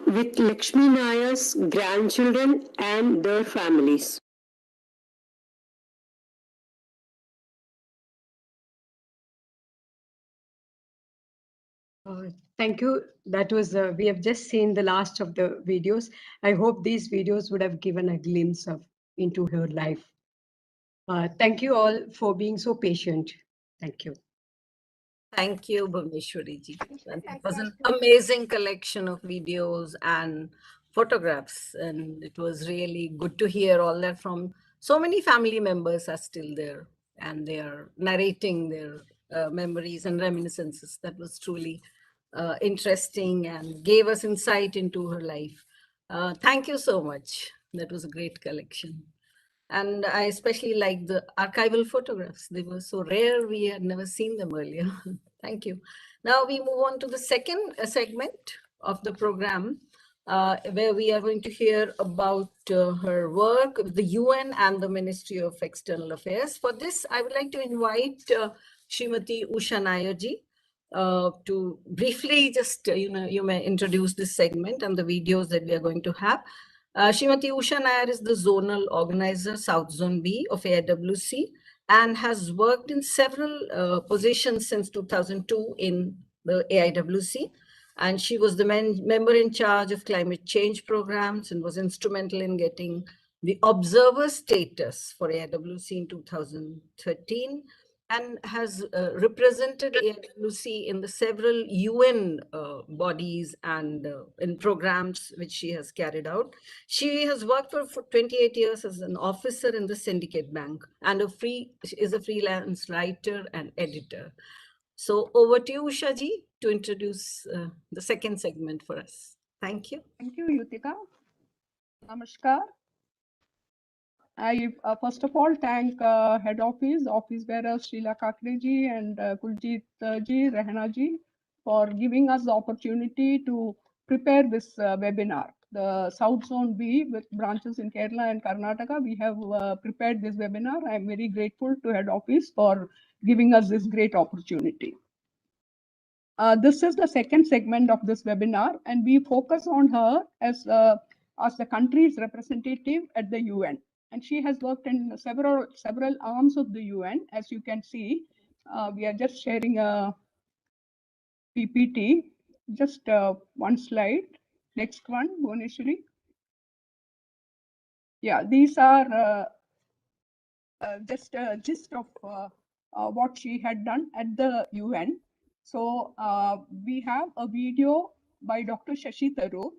With Lakshmi Nair's grandchildren and their families. Thank you. That was, we have just seen the last of the videos. I hope these videos would have given a glimpse of into her life. Thank you all for being so patient. Thank you. Thank you, Bhuvneshwari ji. It was an amazing collection of videos and photographs, and it was really good to hear all that from so many family members are still there, and they are narrating their memories and reminiscences. That was truly interesting and gave us insight into her life. Thank you so much. That was a great collection. And I especially like the archival photographs. They were so rare, we had never seen them earlier. Thank you. Now we move on to the second segment of the program, where we are going to hear about her work with the UN and the Ministry of External Affairs. For this, I would like to invite Srimati Usha Nair ji to briefly just, you may introduce this segment and the videos that we are going to have. Srimati Usha Nair is the zonal organizer, South Zone B of AIWC, and has worked in several positions since 2002 in the AIWC. And she was the member in charge of climate change programs and was instrumental in getting the observer status for AIWC in 2013, and has represented AIWC in the several UN bodies and in programs which she has carried out. She has worked for 28 years as an officer in the Syndicate Bank and is a freelance writer and editor. So over to you, Usha ji, to introduce the second segment for us. Thank you. Thank you, Yutika. Namaskar. I first of all thank head office bearer Srila Kakre ji and Kuljit ji, Rehana ji for giving us the opportunity to prepare this webinar. The South Zone B with branches in Kerala and Karnataka, we have prepared this webinar. I am very grateful to head office for giving us this great opportunity. This is the second segment of this webinar, and we focus on her as the country's representative at the UN. And she has worked in several arms of the UN. As you can see, we are just sharing a PPT. Just one slide. Next one, Bhuvneshwari. Yeah, these are just a gist of what she had done at the UN. So we have a video by Dr. Shashi Tharoor.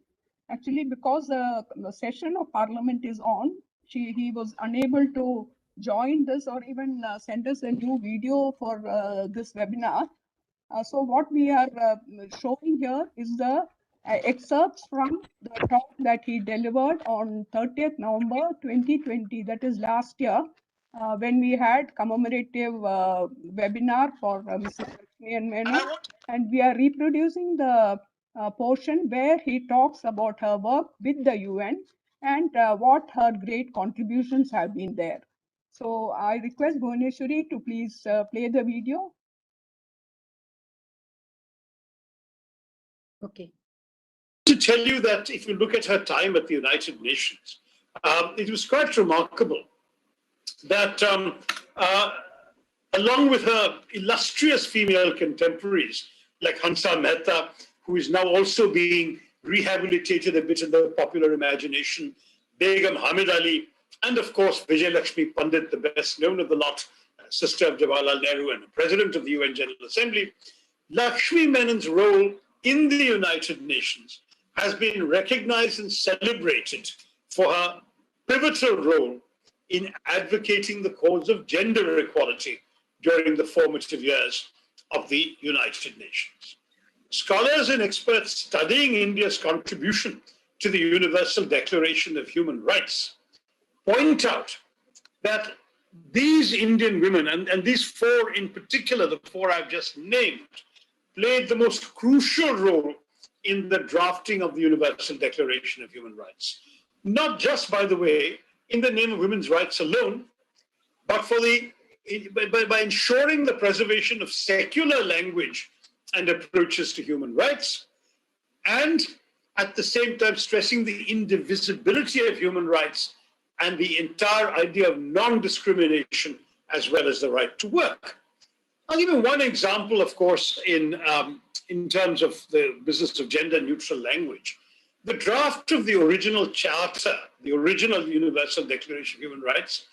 Actually, because the session of Parliament is on, he was unable to join this or even send us a new video for this webinar. So what we are showing here is the excerpts from the talk that he delivered on 30th November 2020, that is last year, when we had commemorative webinar for Mrs. Lakshmi and Menon, and we are reproducing the portion where he talks about her work with the UN and what her great contributions have been there. So I request Bhuvneshwari to please play the video. Okay. To tell you that if you look at her time at the United Nations, it was quite remarkable that along with her illustrious female contemporaries like Hansa Mehta, who is now also being rehabilitated a bit in the popular imagination, Begum Hamid Ali, and of course Vijay Lakshmi Pandit, the best known of the lot, sister of Jawaharlal Nehru and president of the UN General Assembly, Lakshmi Menon's role in the United Nations has been recognized and celebrated for her pivotal role in advocating the cause of gender equality during the formative years of the United Nations. Scholars and experts studying India's contribution to the Universal Declaration of Human Rights point out that these Indian women, and these four in particular, the four I've just named, played the most crucial role in the drafting of the Universal Declaration of Human Rights. Not just, by the way, in the name of women's rights alone, but by ensuring the preservation of secular language and approaches to human rights, and at the same time stressing the indivisibility of human rights and the entire idea of non-discrimination, as well as the right to work. I'll give you one example, of course, in terms of the business of gender-neutral language. The draft of the original charter, the original Universal Declaration of Human Rights,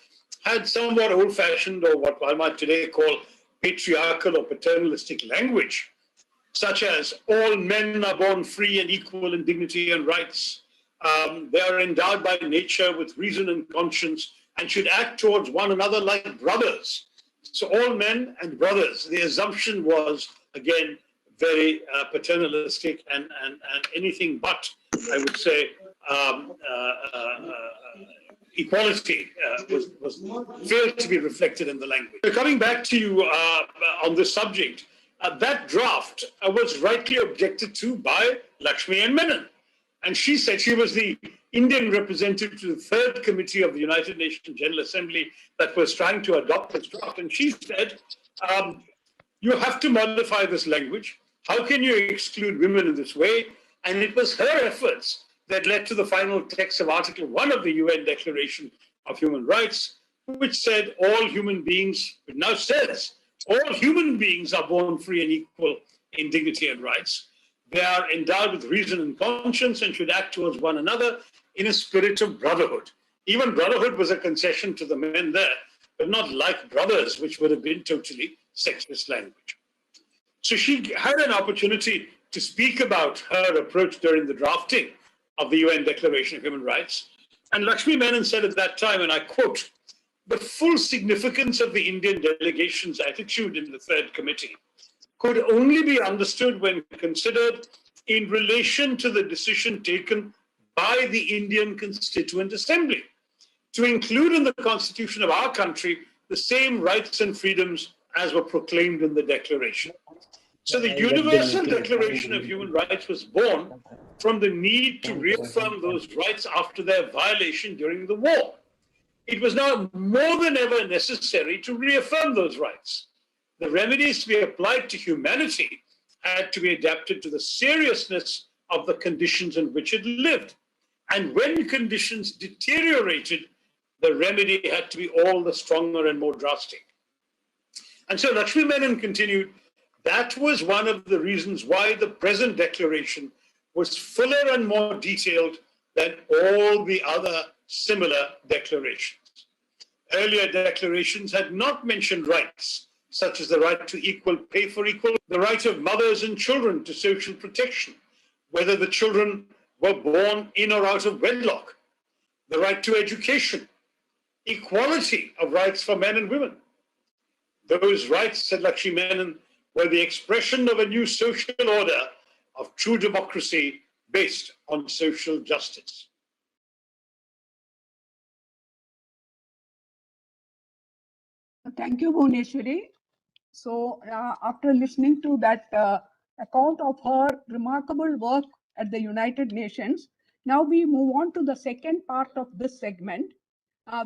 had somewhat old-fashioned, or what I might today call patriarchal or paternalistic language, such as all men are born free and equal in dignity and rights. They are endowed by nature with reason and conscience and should act towards one another like brothers. So all men and brothers. The assumption was, again, very paternalistic and anything but, I would say, equality was failed to be reflected in the language. So coming back to you on this subject, that draft was rightly objected to by Lakshmi and Menon. And she said she was the Indian representative to the third committee of the United Nations General Assembly that was trying to adopt this draft. And she said, you have to modify this language. How can you exclude women in this way? And it was her efforts that led to the final text of Article 1 of the UN Declaration of Human Rights, which said all human beings, it now says, all human beings are born free and equal in dignity and rights. They are endowed with reason and conscience and should act towards one another in a spirit of brotherhood. Even brotherhood was a concession to the men there, but not like brothers, which would have been totally sexist language. So she had an opportunity to speak about her approach during the drafting of the UN Declaration of Human Rights. And Lakshmi Menon said at that time, and I quote, "The full significance of the Indian delegation's attitude in the third committee could only be understood when considered in relation to the decision taken by the Indian Constituent Assembly to include in the constitution of our country the same rights and freedoms as were proclaimed in the declaration." So the Universal Declaration of Human Rights was born from the need to reaffirm those rights after their violation during the war. It was now more than ever necessary to reaffirm those rights. The remedies to be applied to humanity had to be adapted to the seriousness of the conditions in which it lived. And when conditions deteriorated, the remedy had to be all the stronger and more drastic. And so Lakshmi Menon continued, that was one of the reasons why the present declaration was fuller and more detailed than all the other similar declarations. Earlier declarations had not mentioned rights, such as the right to equal pay for equal, the right of mothers and children to social protection, whether the children were born in or out of wedlock, the right to education, equality of rights for men and women. Those rights, said Lakshmi Menon, were the expression of a new social order of true democracy based on social justice. Thank you, Bhuneshwari. So after listening to that account of her remarkable work at the United Nations, now we move on to the second part of this segment.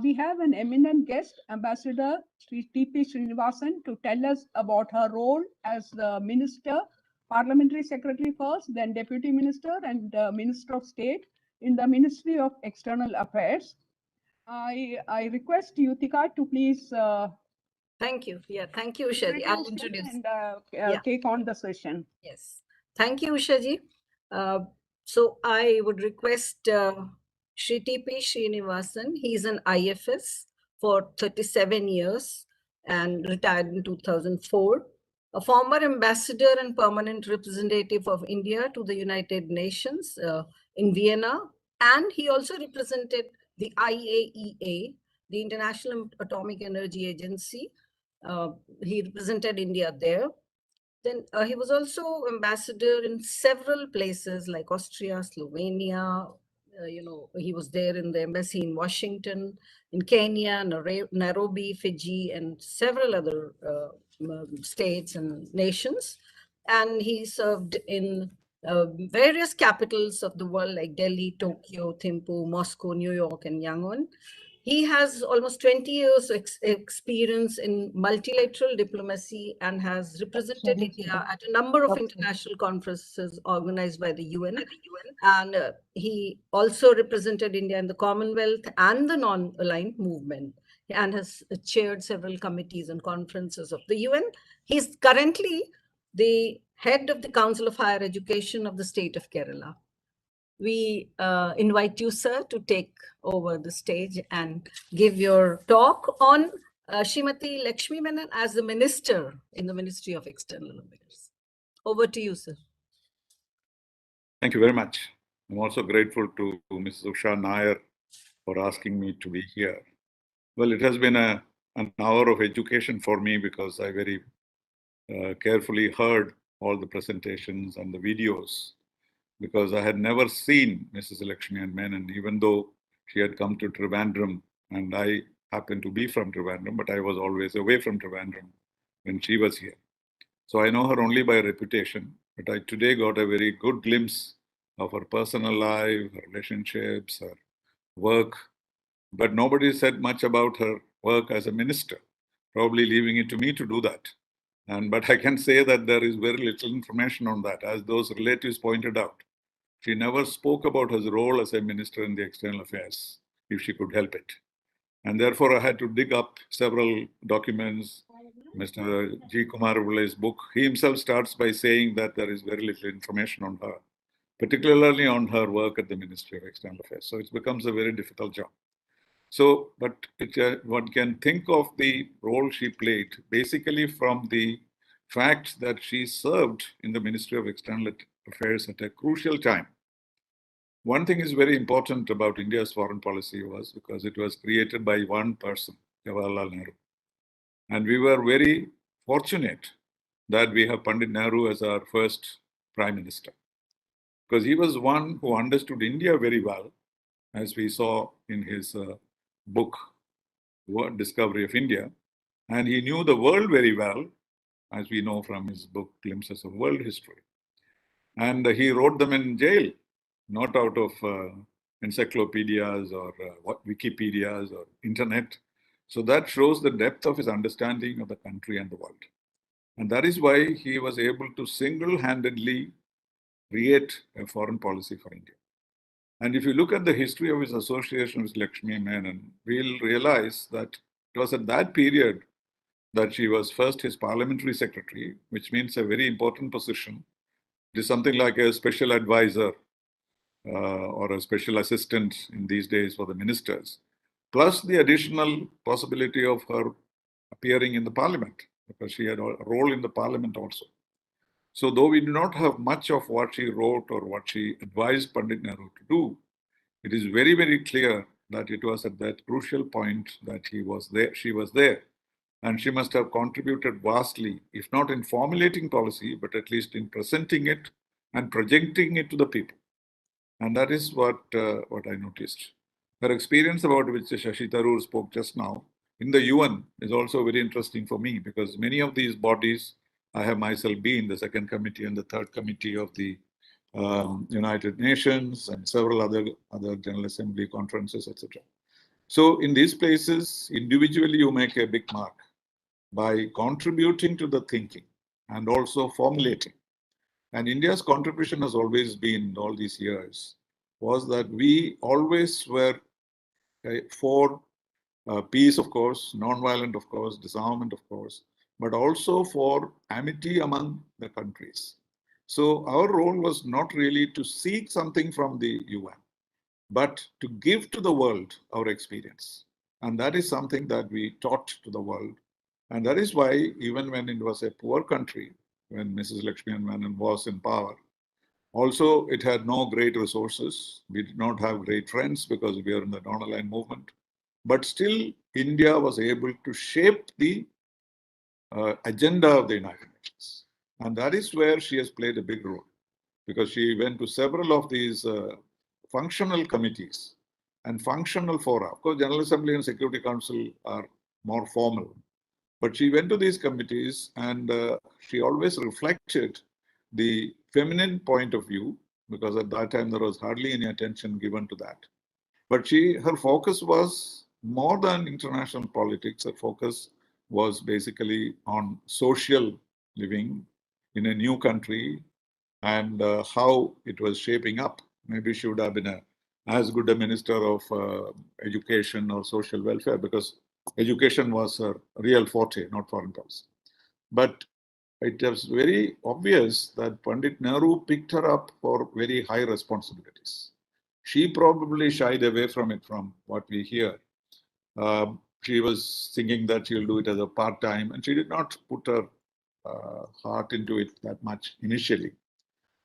We have an eminent guest, Ambassador Sri T.P. Srinivasan, to tell us about her role as the Minister, Parliamentary Secretary first, then Deputy Minister and Minister of State in the Ministry of External Affairs. I request Yutika to please thank you. Yeah, thank you, Ushaji. I'll introduce. And take on the session. Yes. Thank you, Ushaji. So I would request Shri T.P. Srinivasan. He's an IFS for 37 years and retired in 2004. A former ambassador and permanent representative of India to the United Nations in Vienna. And he also represented the IAEA, the International Atomic Energy Agency. He represented India there. Then he was also ambassador in several places like Austria, Slovenia, he was there in the embassy in Washington, in Kenya, Nairobi, Fiji, and several other states and nations. And he served in various capitals of the world like Delhi, Tokyo, Thimphu, Moscow, New York, and Yangon. He has almost 20 years experience in multilateral diplomacy and has represented India at a number of international conferences organized by the UN. And he also represented India in the Commonwealth and the non-aligned movement, and has chaired several committees and conferences of the UN. He's currently the head of the Council of Higher Education of the state of Kerala. We invite you, sir, to take over the stage and give your talk on Srimati Lakshmi Menon as the minister in the Ministry of External Affairs. Over to you, sir. Thank you very much. I'm also grateful to Mrs. Usha Nair for asking me to be here. Well, it has been an hour of education for me because I very carefully heard all the presentations and the videos, because I had never seen Mrs. Lakshmi Menon, even though she had come to Trivandrum, and I happened to be from Trivandrum, but I was always away from Trivandrum when she was here. So I know her only by reputation, but I today got a very good glimpse of her personal life, her relationships, her work, but nobody said much about her work as a minister, probably leaving it to me to do that. But I can say that there is very little information on that, as those relatives pointed out. She never spoke about her role as a minister in the external affairs, if she could help it. And therefore, I had to dig up several documents. Mr. G. Kumar Ulay's book, he himself starts by saying that there is very little information on her, particularly on her work at the Ministry of External Affairs. So it becomes a very difficult job. So, but one can think of the role she played basically from the fact that she served in the Ministry of External Affairs at a crucial time. One thing is very important about India's foreign policy was because it was created by one person, Jawaharlal Nehru. And we were very fortunate that we have Pandit Nehru as our first Prime Minister, because he was one who understood India very well, as we saw in his book, Discovery of India. And he knew the world very well, as we know from his book, Glimpses of World History. And he wrote them in jail, not out of encyclopedias or Wikipedias or internet. So that shows the depth of his understanding of the country and the world. And that is why he was able to single-handedly create a foreign policy for India. And if you look at the history of his association with Lakshmi Menon, we'll realize that it was at that period that she was first his parliamentary secretary, which means a very important position. It is something like a special advisor or a special assistant in these days for the ministers, plus the additional possibility of her appearing in the parliament, because she had a role in the parliament also. So though we do not have much of what she wrote or what she advised Pandit Nehru to do, it is very, very clear that it was at that crucial point that she was there. And she must have contributed vastly, if not in formulating policy, but at least in presenting it and projecting it to the people. And that is what I noticed. Her experience, about which Shashi Tharoor spoke just now, in the UN is also very interesting for me, because many of these bodies, I have myself been the second committee and the third committee of the United Nations and several other General Assembly conferences, etc. So in these places, individually you make a big mark by contributing to the thinking and also formulating. And India's contribution has always been, all these years, was that we always were for peace, of course, non-violent, of course, disarmament, of course, but also for amity among the countries. So our role was not really to seek something from the UN, but to give to the world our experience. And that is something that we taught to the world. And that is why, even when it was a poor country, when Mrs. Lakshmi Menon was in power, also it had no great resources. We did not have great friends because we are in the non-aligned movement. But still, India was able to shape the agenda of the United Nations. And that is where she has played a big role, because she went to several of these functional committees and functional fora. Of course, General Assembly and Security Council are more formal. But she went to these committees and she always reflected the feminine point of view, because at that time there was hardly any attention given to that. But her focus was more than international politics. Her focus was basically on social living in a new country and how it was shaping up. Maybe she would have been as good a minister of education or social welfare, because education was her real forte, not foreign policy. But it was very obvious that Pandit Nehru picked her up for very high responsibilities. She probably shied away from it, from what we hear. She was thinking that she'll do it as a part-time, and she did not put her heart into it that much initially,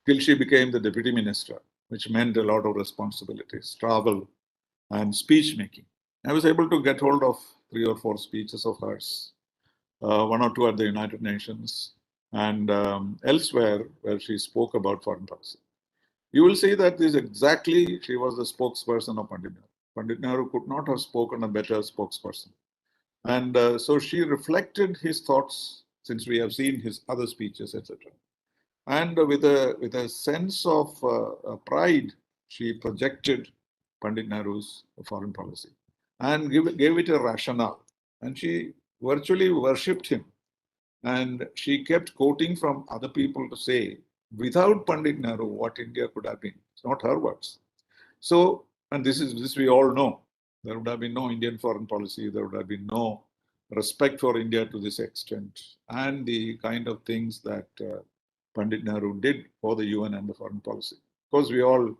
till she became the deputy minister, which meant a lot of responsibilities, travel and speech making. I was able to get hold of 3 or 4 speeches of hers, 1 or 2 at the United Nations and elsewhere where she spoke about foreign policy. You will see that this exactly, she was the spokesperson of Pandit Nehru. Pandit Nehru could not have spoken a better spokesperson. And so she reflected his thoughts, since we have seen his other speeches, etc. And with a sense of pride, she projected Pandit Nehru's foreign policy and gave it a rationale. And she virtually worshipped him. And she kept quoting from other people to say, without Pandit Nehru, what India could have been. It's not her words. So, and this we all know. There would have been no Indian foreign policy. There would have been no respect for India to this extent. And the kind of things that Pandit Nehru did for the UN and the foreign policy. Of course, we all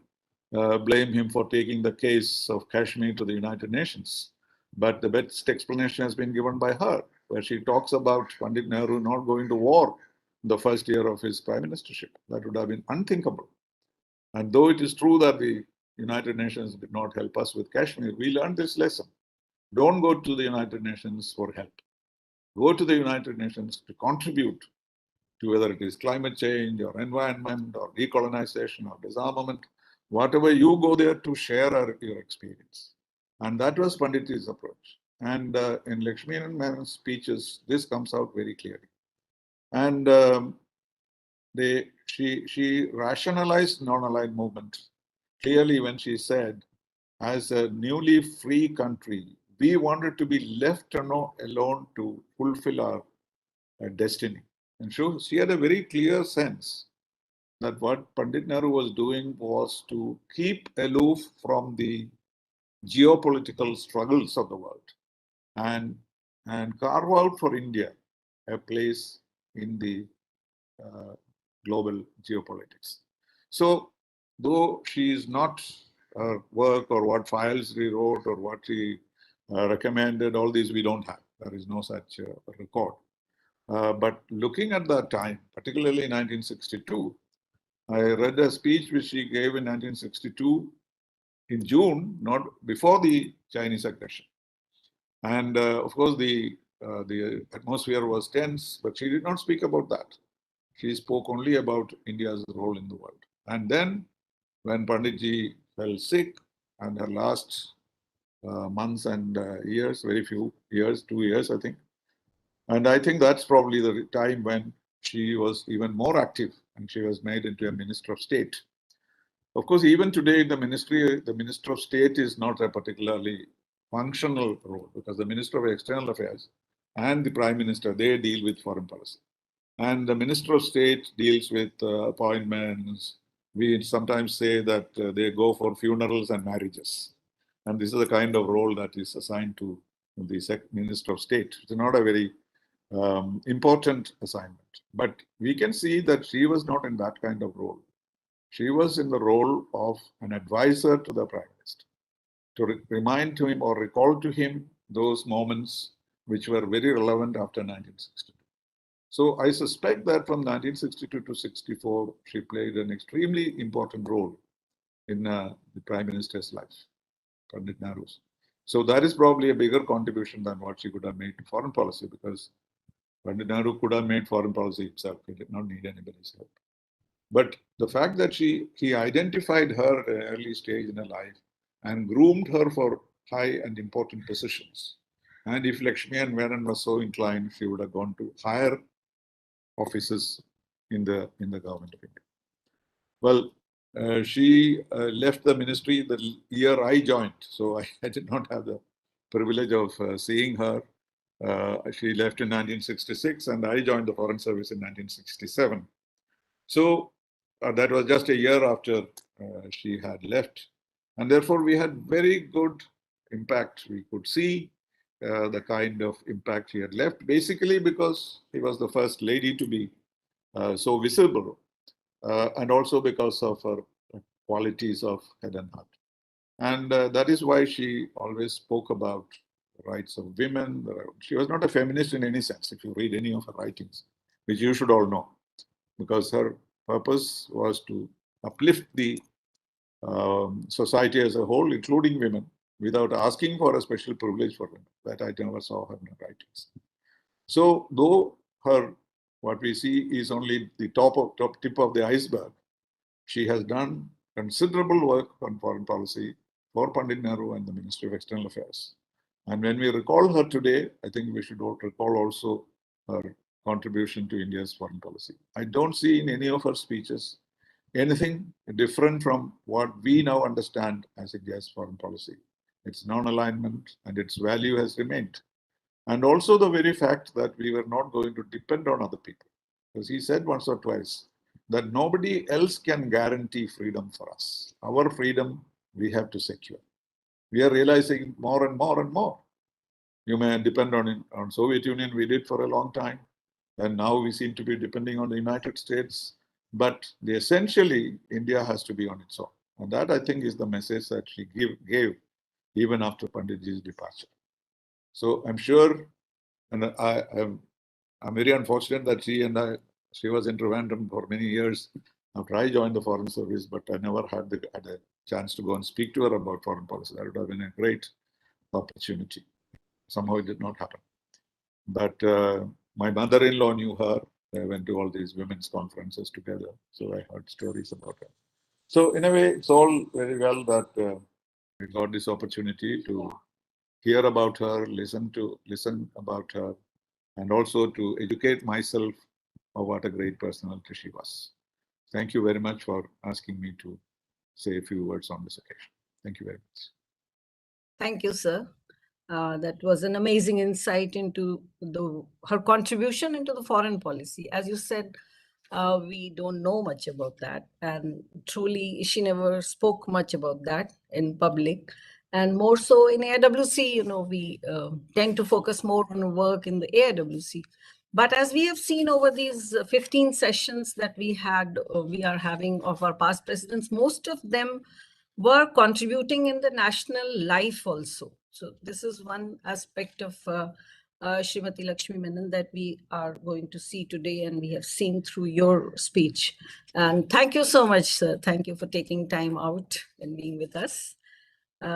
blame him for taking the case of Kashmir to the United Nations. But the best explanation has been given by her, where she talks about Pandit Nehru not going to war the first year of his prime ministership. That would have been unthinkable. And though it is true that the United Nations did not help us with Kashmir, we learned this lesson. Don't go to the United Nations for help. Go to the United Nations to contribute to whether it is climate change or environment or decolonization or disarmament, whatever, you go there to share your experience. And that was Panditji's approach. And in Lakshmi and Menon's speeches, this comes out very clearly. And she rationalized non-aligned movement clearly when she said, as a newly free country, we wanted to be left alone to fulfill our destiny. And so she had a very clear sense that what Pandit Nehru was doing was to keep aloof from the geopolitical struggles of the world and carve out for India a place in the global geopolitics. So, though she is not her work or what files she wrote or what she recommended, all these we don't have. There is no such record. But looking at that time, particularly in 1962, I read a speech which she gave in 1962 in June, not before the Chinese aggression. And of course, the atmosphere was tense, but she did not speak about that. She spoke only about India's role in the world. And then when Panditji fell sick, and her last months and years, very few years, 2 years, I think. And I think that's probably the time when she was even more active and she was made into a Minister of State. Of course, even today, the Minister of State is not a particularly functional role, because the Minister of External Affairs and the Prime Minister, they deal with foreign policy. And the Minister of State deals with appointments. We sometimes say that they go for funerals and marriages. And this is the kind of role that is assigned to the Minister of State. It's not a very important assignment. But we can see that she was not in that kind of role. She was in the role of an advisor to the Prime Minister, to remind to him or recall to him those moments which were very relevant after 1962. So I suspect that from 1962 to 64, she played an extremely important role in the Prime Minister's life, Pandit Nehru's. So that is probably a bigger contribution than what she could have made to foreign policy, because Pandit Nehru could have made foreign policy himself. He did not need anybody's help. But the fact that he identified her at an early stage in her life and groomed her for high and important positions. And if Lakshmi and Menon was so inclined, she would have gone to higher offices in the government of India. Well, she left the ministry the year I joined, so I did not have the privilege of seeing her. She left in 1966 and I joined the Foreign Service in 1967. So that was just a year after she had left. And therefore we had very good impact. We could see the kind of impact she had left, basically because she was the first lady to be so visible, and also because of her qualities of head and heart. And that is why she always spoke about the rights of women. She was not a feminist in any sense, if you read any of her writings, which you should all know, because her purpose was to uplift the society as a whole, including women, without asking for a special privilege for women. That I never saw her in her writings. So though what we see is only the top tip of the iceberg, she has done considerable work on foreign policy for Pandit Nehru and the Ministry of External Affairs. And when we recall her today, I think we should recall also her contribution to India's foreign policy. I don't see in any of her speeches anything different from what we now understand as India's foreign policy. Its non-alignment and its value has remained. And also the very fact that we were not going to depend on other people. Because he said once or twice that nobody else can guarantee freedom for us. Our freedom we have to secure. We are realizing more and more and more. You may depend on Soviet Union, we did for a long time. And now we seem to be depending on the United States. But essentially, India has to be on its own. And that, I think, is the message that she gave even after Panditji's departure. So I'm sure, and I'm very unfortunate that she was in Trivandrum for many years after I joined the Foreign Service, but I never had a chance to go and speak to her about foreign policy. That would have been a great opportunity. Somehow it did not happen. But my mother-in-law knew her. They went to all these women's conferences together. So I heard stories about her. So in a way, it's all very well that we got this opportunity to hear about her, listen about her, and also to educate myself of what a great personality she was. Thank you very much for asking me to say a few words on this occasion. Thank you very much. Thank you, sir. That was an amazing insight into her contribution into the foreign policy. As you said, we don't know much about that. And truly, she never spoke much about that in public. And more so in AIWC, we tend to focus more on work in the AIWC. But as we have seen over these 15 sessions that we are having of our past presidents, most of them were contributing in the national life also. So this is one aspect of Srimati Lakshmi Menon that we are going to see today, and we have seen through your speech. And thank you so much, sir. Thank you for taking time out and being with us.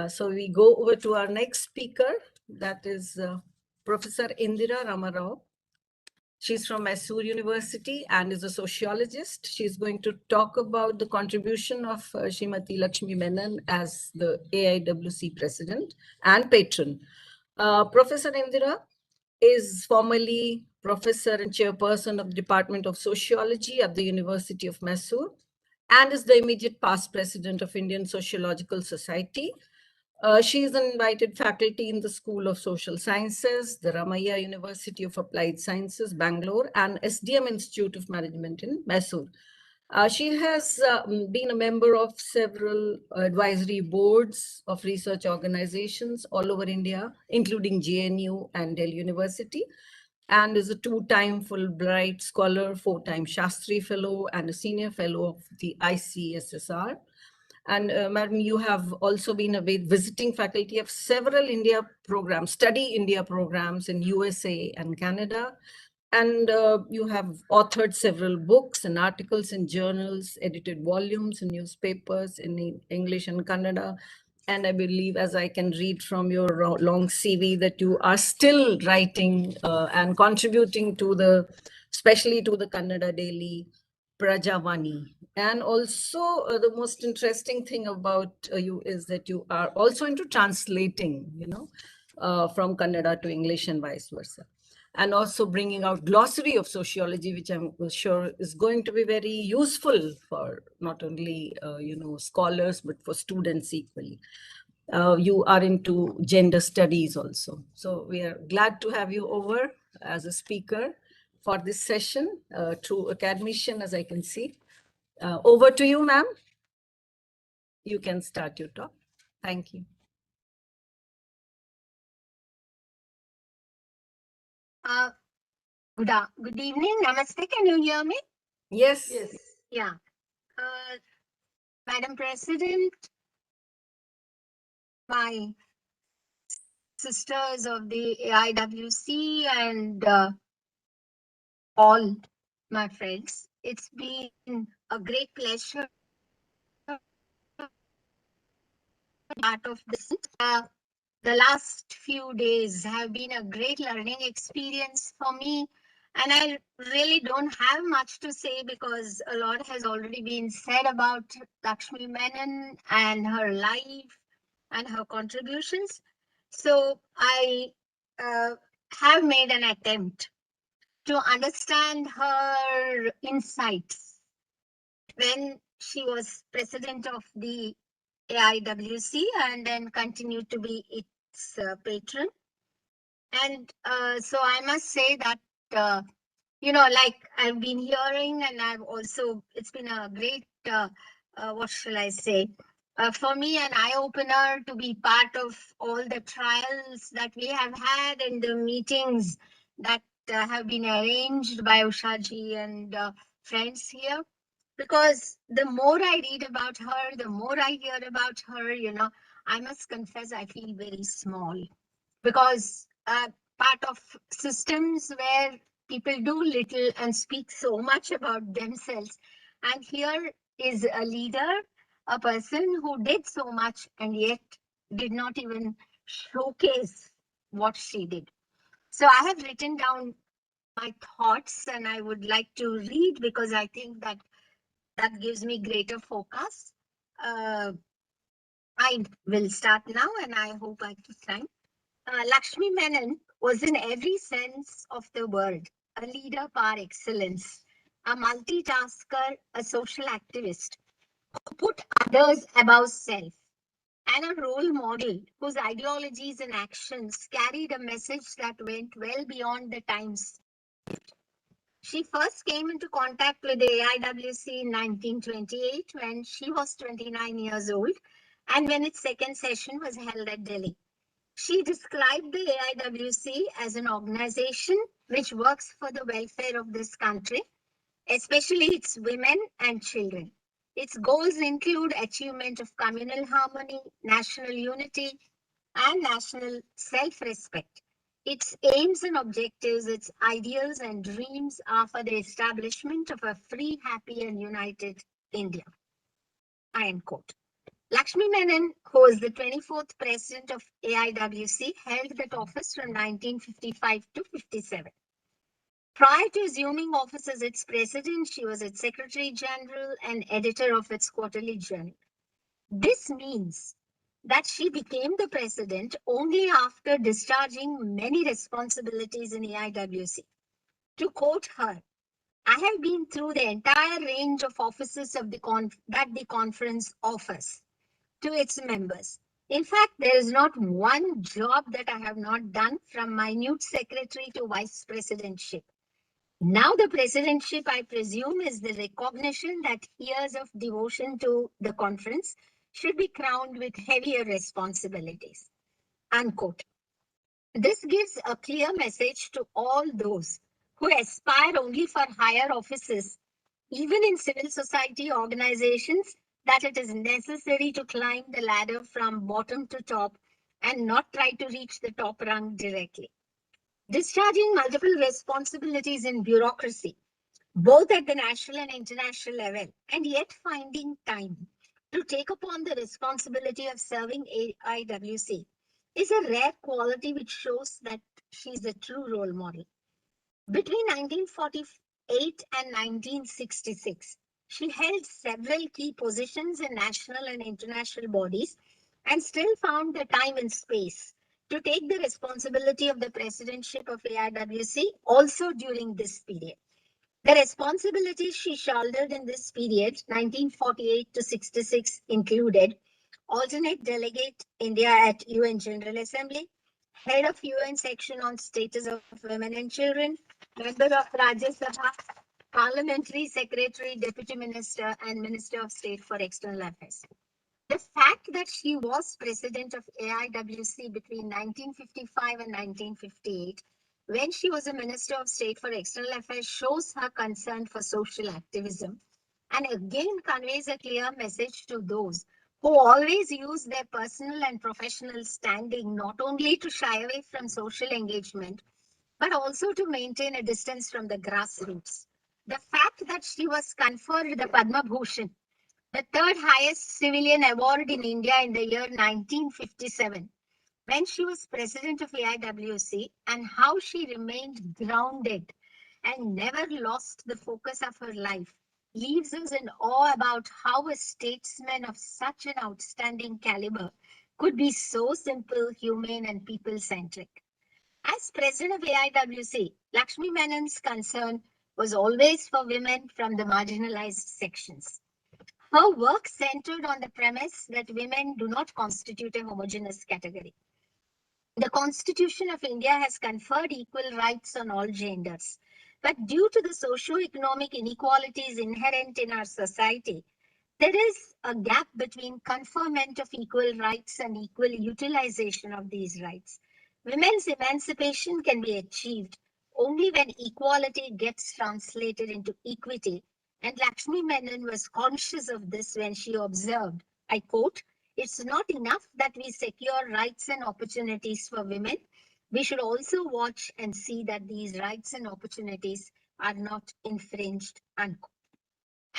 So we go over to our next speaker, that is Professor Indira Ramarao. She's from Mysore University and is a sociologist. She's going to talk about the contribution of Srimati Lakshmi Menon as the AIWC president and patron. Professor Indira is formerly professor and chairperson of the Department of Sociology at the University of Mysore and is the immediate past president of Indian Sociological Society. She is an invited faculty in the School of Social Sciences, the Ramaiah University of Applied Sciences, Bangalore, and SDM Institute of Management in Mysore. She has been a member of several advisory boards of research organizations all over India, including JNU and Delhi University, and is a two-time Fulbright Scholar, four-time Shastri Fellow, and a Senior Fellow of the ICSSR. And Madam, you have also been a visiting faculty of several India programs, study India programs in USA and Canada. And you have authored several books and articles in journals, edited volumes in newspapers in English and Kannada. And I believe, as I can read from your long CV, that you are still writing and contributing to especially to the Kannada daily Prajavani. And also, the most interesting thing about you is that you are also into translating, from Kannada to English and vice versa. And also bringing out glossary of sociology, which I'm sure is going to be very useful for not only, scholars, but for students equally. You are into gender studies also. So we are glad to have you over as a speaker for this session, true academician, as I can see. Over to you, ma'am. You can start your talk. Thank you. Good evening. Namaste. Can you hear me? Yes. Yes. Yeah. Madam President, my sisters of the AIWC and all my friends, it's been a great pleasure part of this. The last few days have been a great learning experience for me. And I really don't have much to say because a lot has already been said about Lakshmi Menon and her life and her contributions. So I have made an attempt to understand her insights when she was president of the AIWC and then continued to be its patron. And so I must say that, like I've been hearing and I've also, it's been a great, what shall I say, for me an eye-opener to be part of all the trials that we have had and the meetings that have been arranged by Ushaji and friends here. Because the more I read about her, the more I hear about her, I must confess I feel very small. Because part of systems where people do little and speak so much about themselves. And here is a leader, a person who did so much and yet did not even showcase what she did. So I have written down my thoughts and I would like to read because I think that gives me greater focus. I will start now and I hope I have time. Lakshmi Menon was in every sense of the word a leader par excellence, a multitasker, a social activist who put others above self, and a role model whose ideologies and actions carried a message that went well beyond the times. She first came into contact with the AIWC in 1928 when she was 29 years old and when its second session was held at Delhi. She described the AIWC as an organization which works for the welfare of this country, especially its women and children. Its goals include achievement of communal harmony, national unity, and national self-respect. Its aims and objectives, its ideals and dreams are for the establishment of a free, happy, and united India. End quote. Lakshmi Menon, who was the 24th president of AIWC, held that office from 1955 to 57. Prior to assuming office as its president, she was its secretary general and editor of its quarterly journal. This means that she became the president only after discharging many responsibilities in AIWC. To quote her, I have been through the entire range of offices of that the conference offers to its members. In fact, there is not one job that I have not done, from minute secretary to vice presidentship. Now the presidentship, I presume, is the recognition that years of devotion to the conference should be crowned with heavier responsibilities. Unquote. This gives a clear message to all those who aspire only for higher offices, even in civil society organizations, that it is necessary to climb the ladder from bottom to top and not try to reach the top rung directly. Discharging multiple responsibilities in bureaucracy, both at the national and international level, and yet finding time to take upon the responsibility of serving AIWC is a rare quality which shows that she's a true role model. Between 1948 and 1966, She held several key positions in national and international bodies and still found the time and space to take the responsibility of the presidentship of AIWC also during this period. The responsibilities she shouldered in this period, 1948 to 66, included alternate delegate India at UN General Assembly, head of UN section on status of women and children, member of Rajya Sabha, parliamentary secretary, deputy minister, and minister of state for external affairs. The fact that she was president of AIWC between 1955 and 1958, when she was a minister of state for external affairs, shows her concern for social activism and again conveys a clear message to those who always use their personal and professional standing not only to shy away from social engagement, but also to maintain a distance from the grassroots. The fact that she was conferred the Padma Bhushan, the third highest civilian award in India in the year 1957, when she was president of AIWC, and how she remained grounded and never lost the focus of her life, leaves us in awe about how a statesman of such an outstanding caliber could be so simple, humane, and people-centric. As president of AIWC, Lakshmi Menon's concern was always for women from the marginalized sections. Her work centered on the premise that women do not constitute a homogeneous category. The Constitution of India has conferred equal rights on all genders. But due to the socio-economic inequalities inherent in our society, there is a gap between conferment of equal rights and equal utilization of these rights. Women's emancipation can be achieved only when equality gets translated into equity, and Lakshmi Menon was conscious of this when she observed, I quote, "It's not enough that we secure rights and opportunities for women. We should also watch and see that these rights and opportunities are not infringed," unquote.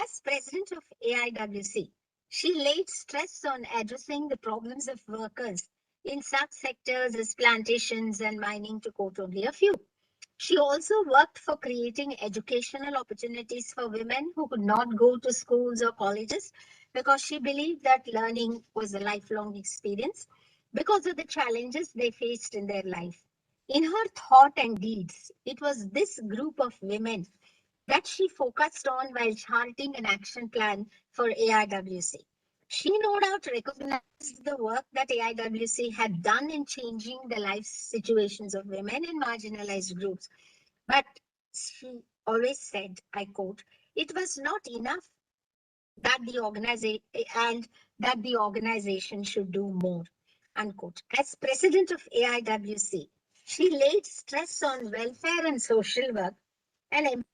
As president of AIWC, she laid stress on addressing the problems of workers in such sectors as plantations and mining, to quote only a few. She also worked for creating educational opportunities for women who could not go to schools or colleges because she believed that learning was a lifelong experience because of the challenges they faced in their life. In her thought and deeds, it was this group of women that she focused on while charting an action plan for AIWC. She no doubt recognized the work that AIWC had done in changing the life situations of women in marginalized groups. But she always said, I quote, "It was not enough that the organization should do more," unquote. As president of AIWC, she laid stress on welfare and social work and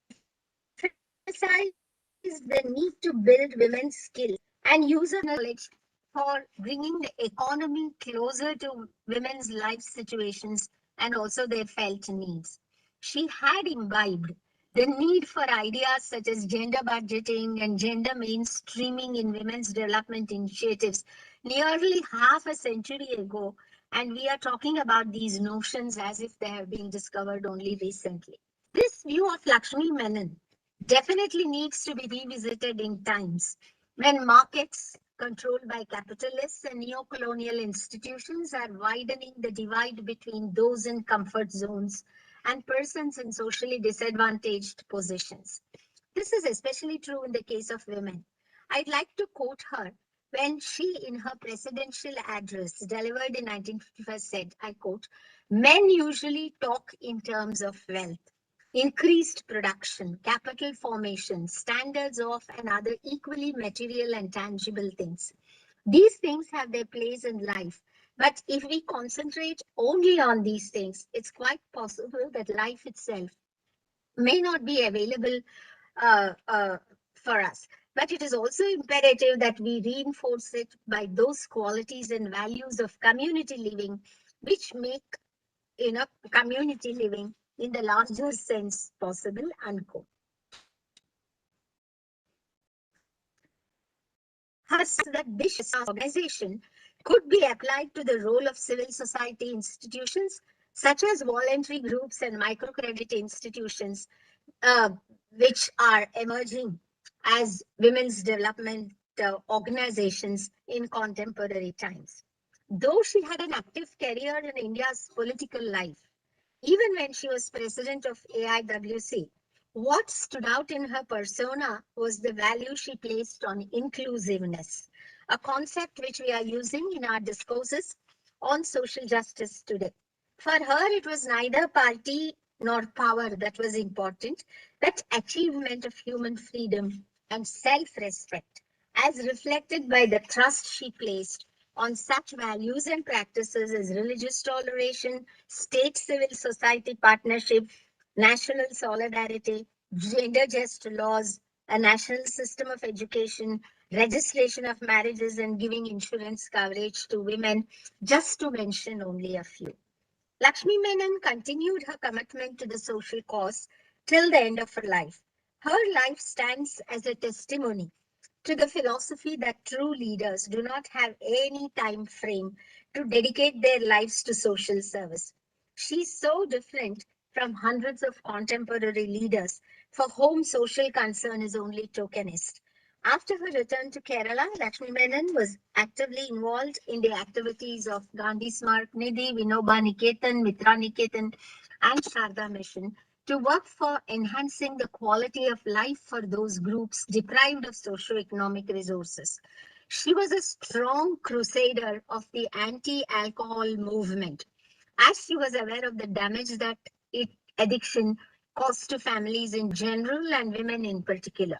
emphasized the need to build women's skills and use of knowledge for bringing the economy closer to women's life situations and also their felt needs. She had imbibed the need for ideas such as gender budgeting and gender mainstreaming in women's development initiatives nearly half a century ago, and we are talking about these notions as if they have been discovered only recently. This view of Lakshmi Menon definitely needs to be revisited in times when markets controlled by capitalists and neo-colonial institutions are widening the divide between those in comfort zones and persons in socially disadvantaged positions. This is especially true in the case of women. I'd like to quote her when she, in her presidential address delivered in 1955, said, I quote, "Men usually talk in terms of wealth, increased production, capital formation, standards of and other equally material and tangible things. These things have their place in life. But if we concentrate only on these things, it's quite possible that life itself may not be available for us. But it is also imperative that we reinforce it by those qualities and values of community living, which make community living in the larger sense possible," unquote. That this organization could be applied to the role of civil society institutions such as voluntary groups and microcredit institutions, which are emerging as women's development organizations in contemporary times. Though she had an active career in India's political life, even when she was president of AIWC, what stood out in her persona was the value she placed on inclusiveness, a concept which we are using in our discourses on social justice today. For her, it was neither party nor power that was important, but achievement of human freedom and self-respect, as reflected by the trust she placed on such values and practices as religious toleration, state civil society partnership, national solidarity, gender just laws, a national system of education, registration of marriages, and giving insurance coverage to women, just to mention only a few. Lakshmi Menon continued her commitment to the social cause till the end of her life. Her life stands as a testimony to the philosophy that true leaders do not have any time frame to dedicate their lives to social service. She's so different from hundreds of contemporary leaders for whom social concern is only tokenist. After her return to Kerala, Lakshmi Menon was actively involved in the activities of Gandhi Smart Nidhi, Vinoba Niketan, Mitra Niketan, and Sharda Mission to work for enhancing the quality of life for those groups deprived of socio-economic resources. She was a strong crusader of the anti-alcohol movement, as she was aware of the damage that addiction caused to families in general and women in particular.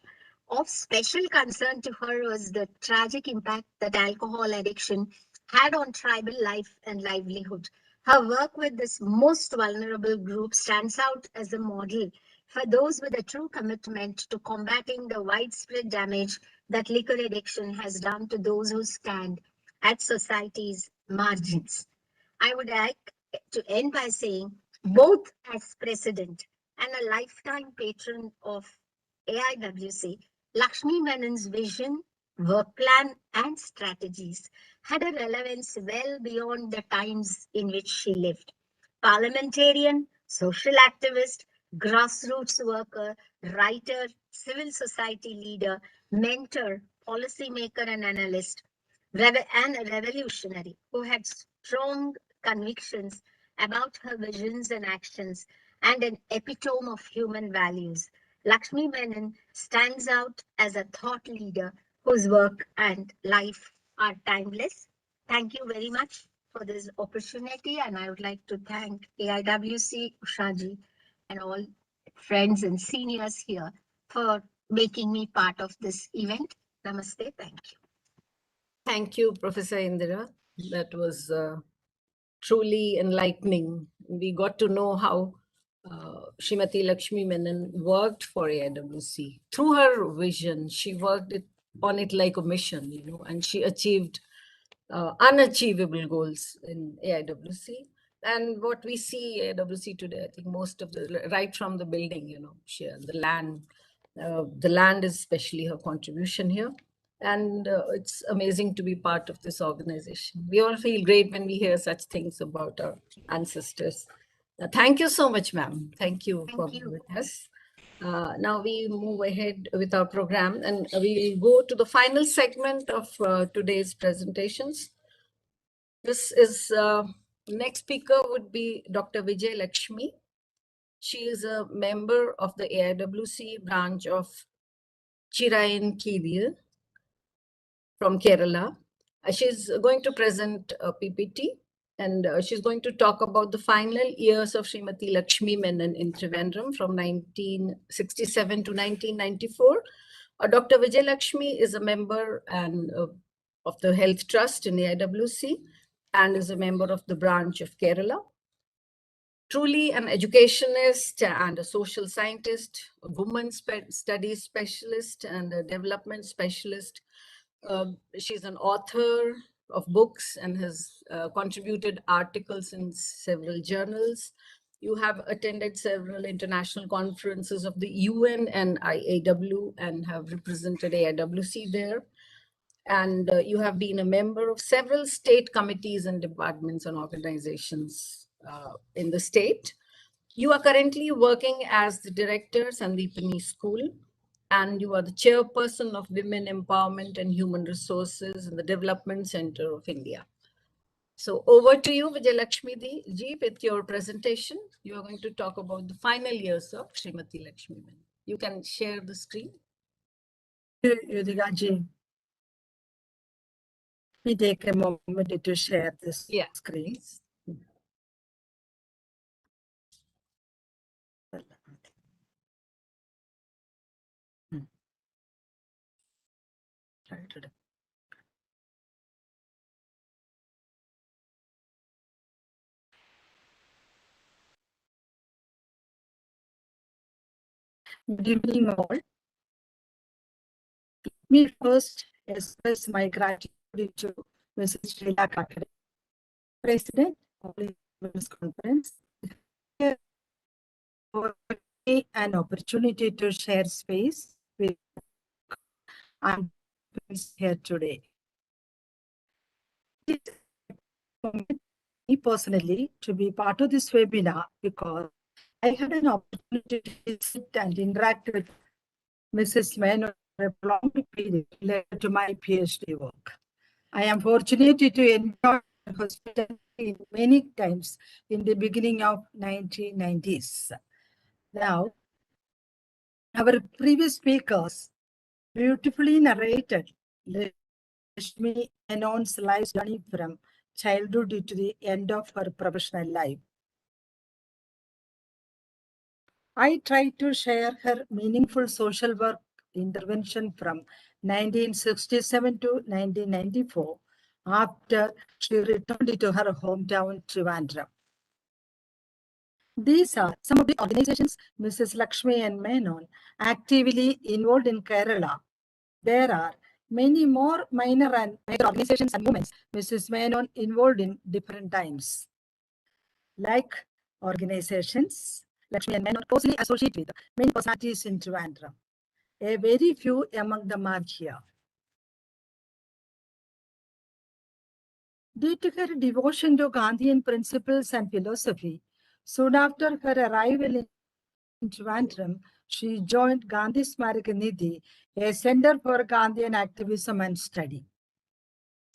Of special concern to her was the tragic impact that alcohol addiction had on tribal life and livelihood. Her work with this most vulnerable group stands out as a model for those with a true commitment to combating the widespread damage that liquor addiction has done to those who stand at society's margins. I would like to end by saying, both as president and a lifetime patron of AIWC, Lakshmi Menon's vision, work plan, and strategies had a relevance well beyond the times in which she lived. Parliamentarian, social activist, grassroots worker, writer, civil society leader, mentor, policymaker, and analyst, and a revolutionary who had strong convictions about her visions and actions, and an epitome of human values. Lakshmi Menon stands out as a thought leader whose work and life are timeless. Thank you very much for this opportunity, and I would like to thank AIWC, Ushaji, and all friends and seniors here for making me part of this event. Namaste. Thank you. Thank you, Professor Indira. That was truly enlightening. We got to know how Srimati Lakshmi Menon worked for AIWC. Through her vision, she worked on it like a mission, and she achieved unachievable goals in AIWC. And what we see AIWC today, I think most of right from the building, the land is especially her contribution here. And it's amazing to be part of this organization. We all feel great when we hear such things about our ancestors. Thank you so much, ma'am. Thank you for being with us. Now we move ahead with our program, and we go to the final segment of today's presentations. This is next speaker would be Dr. Vijay Lakshmi. She is a member of the AIWC branch of Chirayan Kidil from Kerala. She's going to present a PPT, and she's going to talk about the final years of Srimati Lakshmi Menon in Trivandrum from 1967 to 1994. Dr. Vijay Lakshmi is a member and of the Health Trust in the AIWC and is a member of the branch of Kerala. Truly an educationist and a social scientist, a women's studies specialist and a development specialist. She's an author of books and has contributed articles in several journals. You have attended several international conferences of the UN and IAW and have represented AIWC there. And you have been a member of several state committees and departments and organizations in the state. You are currently working as the director, Sandeepani School, and you are the chairperson of Women Empowerment and Human Resources in the Development Center of India. So over to you, Vijay Lakshmi ji, with your presentation. You are going to talk about the final years of Srimati Lakshmi Menon. You can share the screen. Yudhika ji, we take a moment to share this screen. Good evening, all. Let me first express my gratitude to Mrs. Srila Kakare, President of the Women's Conference, for me an opportunity to share space with and here today. It for me personally to be part of this webinar because I had an opportunity to visit and interact with Mrs. Menon for a long period related to my PhD work. I am fortunate to enjoy hospitality many times in the beginning of 1990s. Now, our previous speakers beautifully narrated Lakshmi Menon's life journey from childhood to the end of her professional life. I tried to share her meaningful social work intervention from 1967 to 1994 after she returned to her hometown, Trivandrum. These are some of the organizations Mrs. Lakshmi and Menon actively involved in Kerala. There are many more minor and major organizations and movements Mrs. Menon involved in different times. Like organizations, Lakshmi and Menon closely associated with many personalities in Trivandrum. A very few among them are here. Due to her devotion to Gandhian principles and philosophy, soon after her arrival in Trivandrum, she joined Gandhi Smaraka Nidhi, a center for Gandhian activism and study.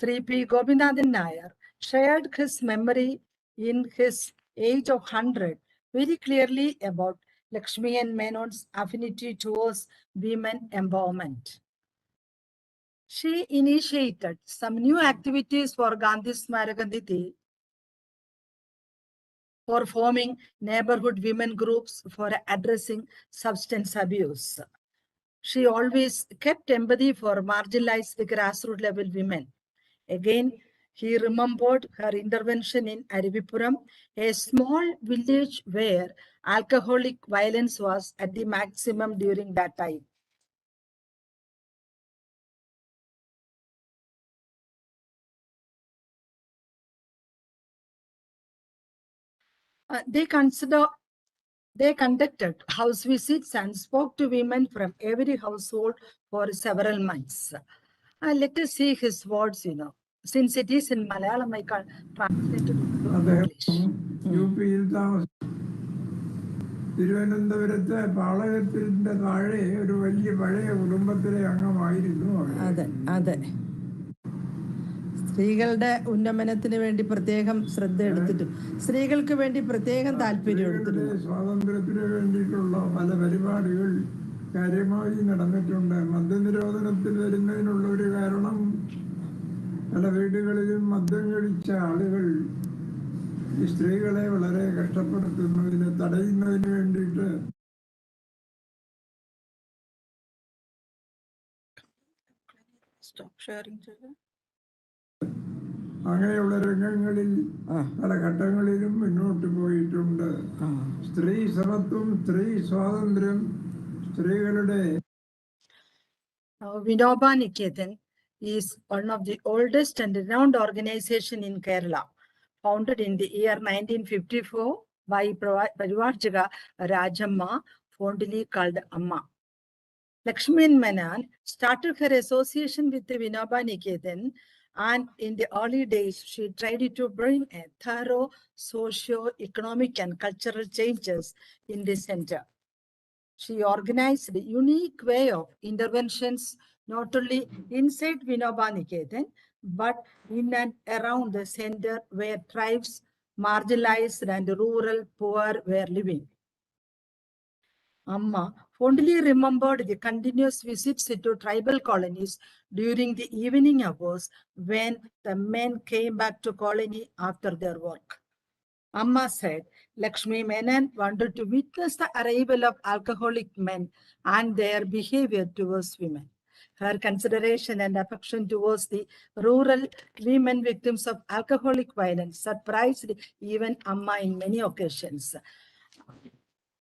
3P Gobinathan Nair shared his memory in his age of 100 very clearly about Lakshmi and Menon's affinity towards women empowerment. She initiated some new activities for Gandhi Smaraka Nidhi for forming neighborhood women groups for addressing substance abuse. She always kept empathy for marginalized grassroots level women. Again, he remembered her intervention in Arivipuram, a small village where alcoholic violence was at the maximum during that time. They conducted house visits and spoke to women from every household for several months. Let us see his words, Since it is in Malayalam, I can translate it into English. തിരുവനന്തപുരത്തെ പാളയത്തിന്റെ താഴെ ഒരു വലിയ പഴയ കുടുംബത്തിലെ അംഗമായിരുന്നു. അതെ അതെ സ്ത്രീകളുടെ ഉന്നമനത്തിന് വേണ്ടി പ്രത്യേകം ശ്രദ്ധ എടുത്തിട്ടും സ്ത്രീകൾക്ക് വേണ്ടി പ്രത്യേകം താല്പര്യം എടുത്തിട്ടുണ്ട്. സ്വാതന്ത്ര്യത്തിന് വേണ്ടിയിട്ടുള്ള പല പരിപാടികൾ കാര്യമായി നടന്നിട്ടുണ്ട്. മദ്യനിരോധനത്തിൽ വരുന്നതിനുള്ള ഒരു കാരണം പല വീടുകളിലും മദ്യം കഴിച്ച ആളുകൾ ഈ സ്ത്രീകളെ വളരെ കഷ്ടപ്പെടുത്തുന്നതിന് തടയുന്നതിന് വേണ്ടിയിട്ട് അങ്ങനെയുള്ള രംഗങ്ങളിൽ പല ഘട്ടങ്ങളിലും മുന്നോട്ട് പോയിട്ടുണ്ട്. സ്ത്രീ സമത്വം, സ്ത്രീ സ്വാതന്ത്ര്യം, സ്ത്രീകളുടെ Vinoba Niketan is one of the oldest and renowned organization in Kerala, founded in the year 1954 by Parivarjaga Rajamma, fondly called Amma. Lakshmi Menon started her association with the Vinoba Niketan, and in the early days, she tried to bring a thorough socio-economic and cultural changes in the center. She organized a unique way of interventions not only inside Vinoba Niketan, but in and around the center where tribes, marginalized and rural poor were living. Amma fondly remembered the continuous visits to tribal colonies during the evening hours when the men came back to colony after their work. Amma said, Lakshmi Menon wanted to witness the arrival of alcoholic men and their behavior towards women. Her consideration and affection towards the rural women victims of alcoholic violence surprised even Amma in many occasions.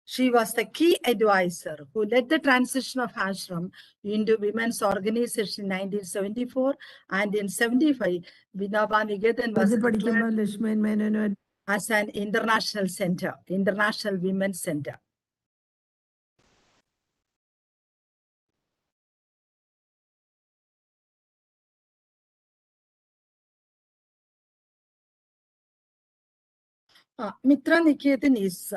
She was the key advisor who led the transition of ashram into women's organization in 1974, and in 75, Vinoba Niketan was declared as an international center, international women's center. Mitra Niketan is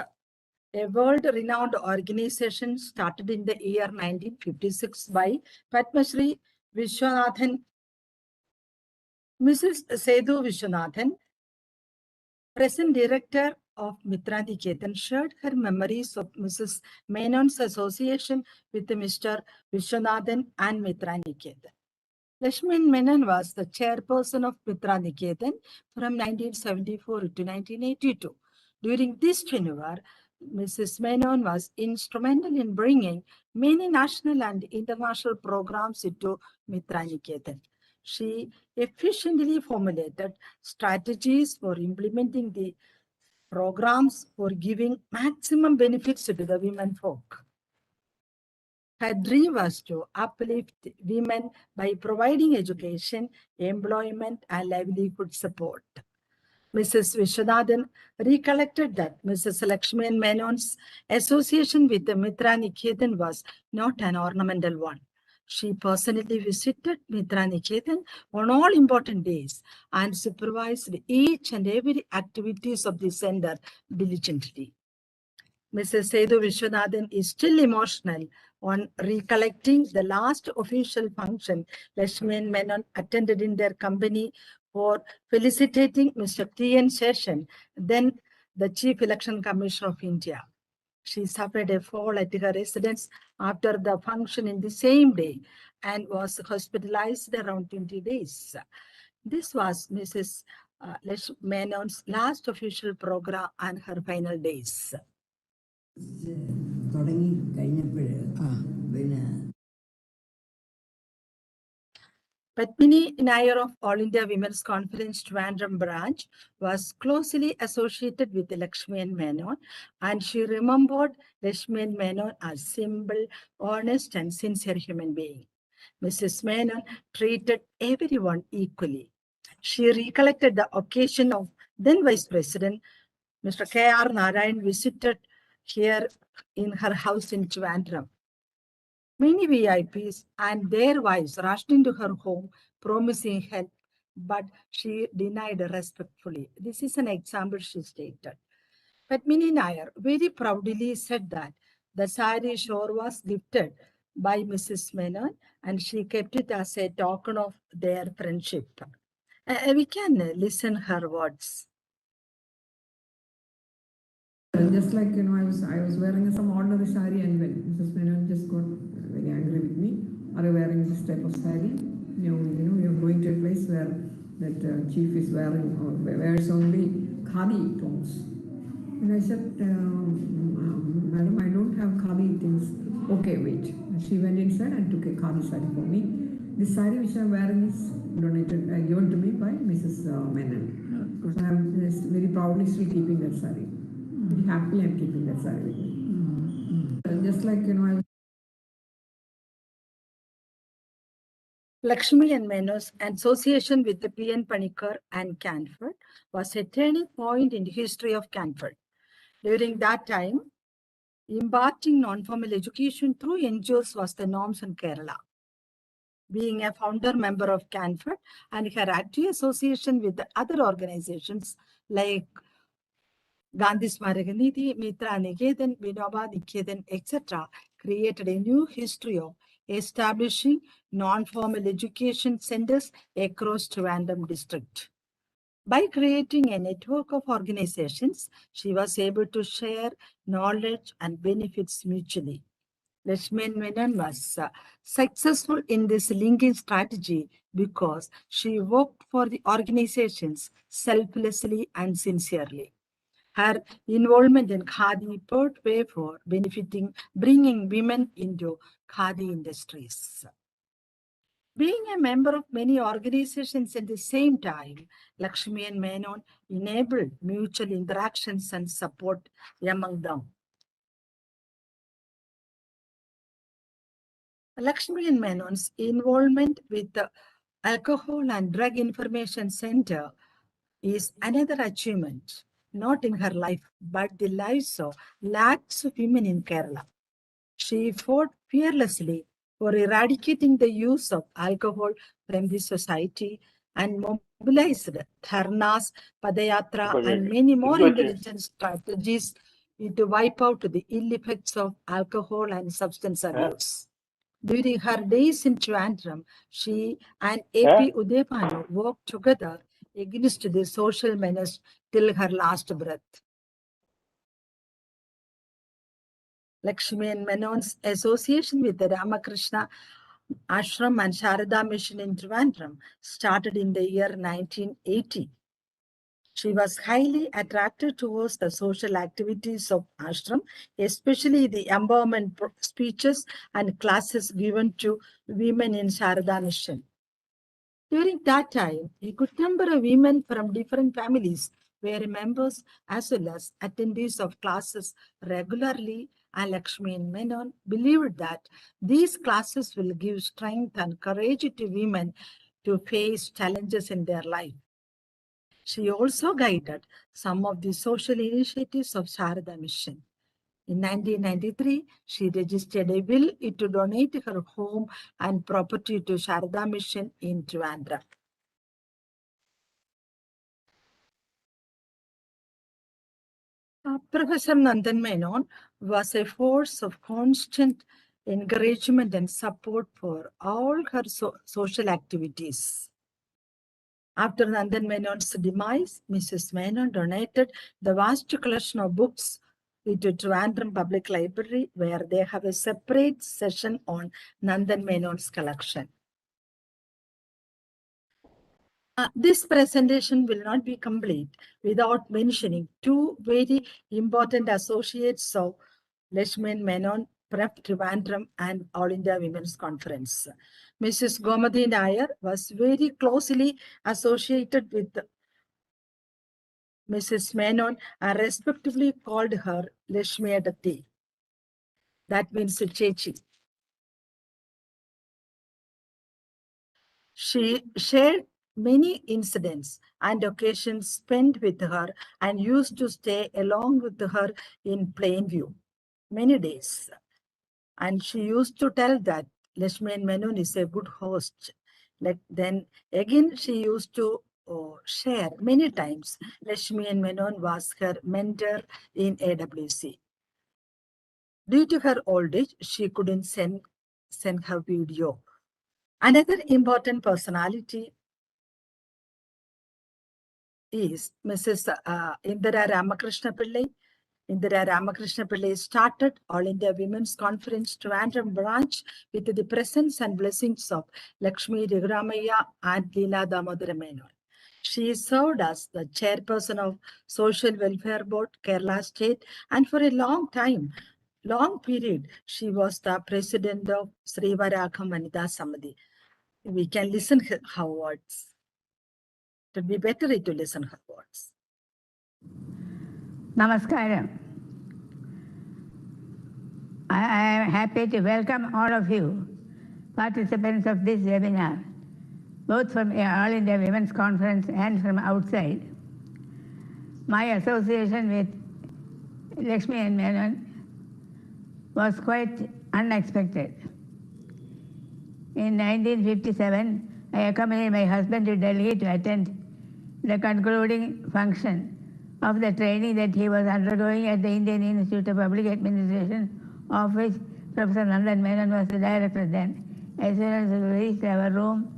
a world-renowned organization started in the year 1956 by Padma Shri Vishwanathan. Mrs. Sethu Vishwanathan, present director of Mitra Niketan, shared her memories of Mrs. Menon's association with Mr. Vishwanathan and Mitra Niketan. Lakshmi Menon was the chairperson of Mitra Niketan from 1974 to 1982. During this tenure, Mrs. Menon was instrumental in bringing many national and international programs into Mitra Niketan. She efficiently formulated strategies for implementing the programs for giving maximum benefits to the women folk. Her dream was to uplift women by providing education, employment, and livelihood support. Mrs. Vishwanathan recollected that Mrs. Lakshmi Menon's association with the Mitra Niketan was not an ornamental one. She personally visited Mitra Niketan on all important days and supervised each and every activities of the center diligently. Mrs. Sethu Vishwanathan is still emotional on recollecting the last official function Lakshmi Menon attended in their company for felicitating Mr. T.N. Session, then the Chief Election Commissioner of India. She suffered a fall at her residence after the function in the same day and was hospitalized around 20 days. This was Mrs. Menon's last official program and her final days. Padmini Nair of All India Women's Conference Trivandrum branch was closely associated with Lakshmi Menon, and she remembered Lakshmi Menon as simple, honest, and sincere human being. Mrs. Menon treated everyone equally. She recollected the occasion of then Vice President Mr. K.R. Narayan visited here in her house in Trivandrum. Many VIPs and their wives rushed into her home, promising help, but she denied respectfully. This is an example she stated. Padmini Nair very proudly said that the sari shore was gifted by Mrs. Menon, and she kept it as a token of their friendship. We can listen her words. Just like, I was wearing some ordinary sari, and when Mrs. Menon just got very angry with me, are you wearing this type of sari? You're going to a place where that chief is wearing or wears only khadi tones. And I said, madam, I don't have khadi things. Okay, wait. She went inside and took a khadi sari for me. This sari which I'm wearing is donated, given to me by Mrs. Menon. So I'm very proudly still keeping that sari. Very happily I'm keeping that sari with me. Just like, I was. Lakshmi and Menon's association with the P.N. Panikkar and Canford was a turning point in the history of Canford. During that time, imparting non-formal education through NGOs was the norms in Kerala. Being a founder member of Canford and her active association with the other organizations like Gandhi Smaraka Nidhi, Mitra Niketan, Vinoba Niketan, etc., created a new history of establishing non-formal education centers across Trivandrum district. By creating a network of organizations, she was able to share knowledge and benefits mutually. Lakshmi Menon was successful in this linking strategy because she worked for the organizations selflessly and sincerely. Her involvement in Khadi paved way for bringing women into Khadi industries. Being a member of many organizations at the same time, Lakshmi and Menon enabled mutual interactions and support among them. Lakshmi and Menon's involvement with the Alcohol and Drug Information Center is another achievement, not in her life, but the lives of lakhs of women in Kerala. She fought fearlessly for eradicating the use of alcohol from the society and mobilized dharnas, padayatra, and many more intelligent strategies to wipe out the ill effects of alcohol and substance abuse. During her days in Trivandrum, she and A.P. Udayapanu worked together against the social menace till her last breath. Lakshmi and Menon's association with the Ramakrishna Ashram and Sharada Mission in Trivandrum started in the year 1980. She was highly attracted towards the social activities of ashram, especially the empowerment speeches and classes given to women in Sharada Mission. During that time, a good number of women from different families were members as well as attendees of classes regularly, and Lakshmi and Menon believed that these classes will give strength and courage to women to face challenges in their life. She also guided some of the social initiatives of Sharada Mission. In 1993, she registered a will to donate her home and property to Sharada Mission in Trivandrum. Professor Nandan Menon was a force of constant encouragement and support for all her social activities. After Nandan Menon's demise, Mrs. Menon donated the vast collection of books to Trivandrum Public Library, where they have a separate session on Nandan Menon's collection. This presentation will not be complete without mentioning two very important associates of Lakshmi Menon, Prep Trivandrum, and All India Women's Conference. Mrs. Gomadi Nair was very closely associated with Mrs. Menon and respectively called her Lakshmi Adati. That means Chechi. She shared many incidents and occasions spent with her and used to stay along with her in Plainview many days. And she used to tell that Lakshmi Menon is a good host. Then again, she used to share many times. Lakshmi Menon was her mentor in AWC. Due to her old age, she couldn't send her video. Another important personality is Mrs. Indira Ramakrishna Pillai. Indira Ramakrishna Pillai started All India Women's Conference Trivandrum branch with the presence and blessings of Lakshmi Raghuramaya and Leela Damodara Menon. She served as the chairperson of Social Welfare Board, Kerala State, and for a long period, she was the president of Sri Varagham Vanitha Samadhi. We can listen her words. It would be better to listen her words. Namaskaram. I am happy to welcome all of you, participants of this webinar, both from All India Women's Conference and from outside. My association with Lakshmi and Menon was quite unexpected. In 1957, I accompanied my husband to Delhi to attend the concluding function of the training that he was undergoing at the Indian Institute of Public Administration, of which Professor Nandan Menon was the director then. As soon as we reached our room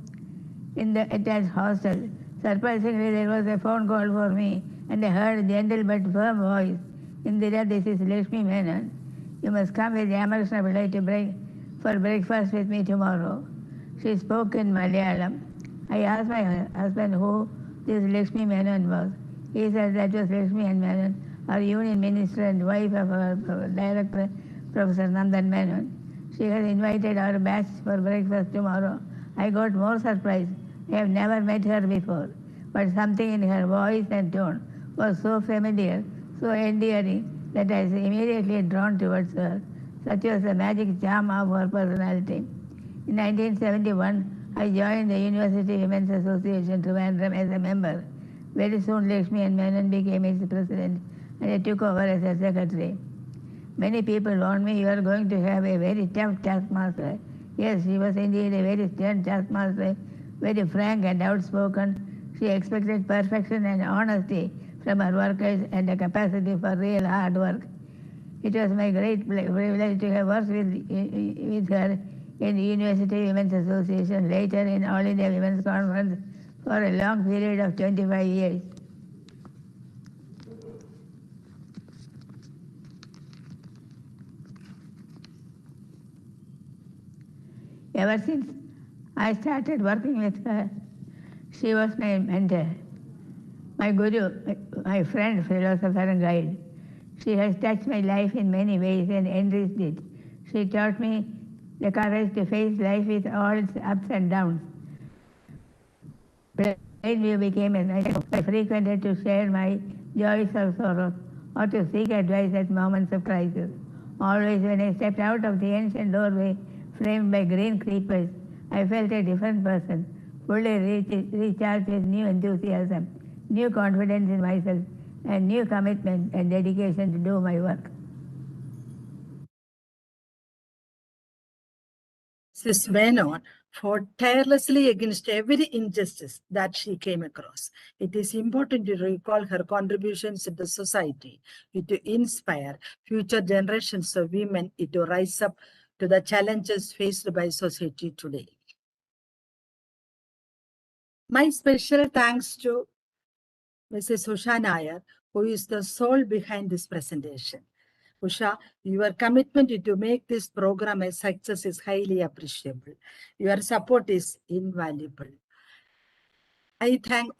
in the attached hostel, surprisingly there was a phone call for me, and I heard a gentle but firm voice. Indira, this is Lakshmi Menon. You must come with Ramakrishna Pillai for breakfast with me tomorrow. She spoke in Malayalam. I asked my husband who this Lakshmi Menon was. He said that was Lakshmi and Menon, our union minister and wife of our director, Professor Nandan Menon. She had invited our batch for breakfast tomorrow. I got more surprised. I have never met her before, but something in her voice and tone was so familiar, so endearing, that I was immediately drawn towards her. Such was the magic charm of her personality. In 1971, I joined the University Women's Association Trivandrum as a member. Very soon, Lakshmi and Menon became its president, and I took over as a secretary. Many people warned me, you are going to have a very tough taskmaster. Yes, she was indeed a very stern taskmaster, very frank and outspoken. She expected perfection and honesty from her workers and a capacity for real hard work. It was my great privilege to have worked with her in the University Women's Association, later in All India Women's Conference for a long period of 25 years. Ever since I started working with her, she was my mentor, my guru, my friend, philosopher and guide. She has touched my life in many ways and enriched it. She taught me the courage to face life with all its ups and downs. Plainview became a nice home. I frequented to share my joys or sorrows, or to seek advice at moments of crisis. Always when I stepped out of the ancient doorway framed by green creepers, I felt a different person, fully recharged with new enthusiasm, new confidence in myself, and new commitment and dedication to do my work. Mrs. Menon fought tirelessly against every injustice that she came across. It is important to recall her contributions in the society, to inspire future generations of women to rise up to the challenges faced by society today. My special thanks to Mrs. Usha Nair, who is the soul behind this presentation. Usha, your commitment to make this program a success is highly appreciable. Your support is invaluable. I thank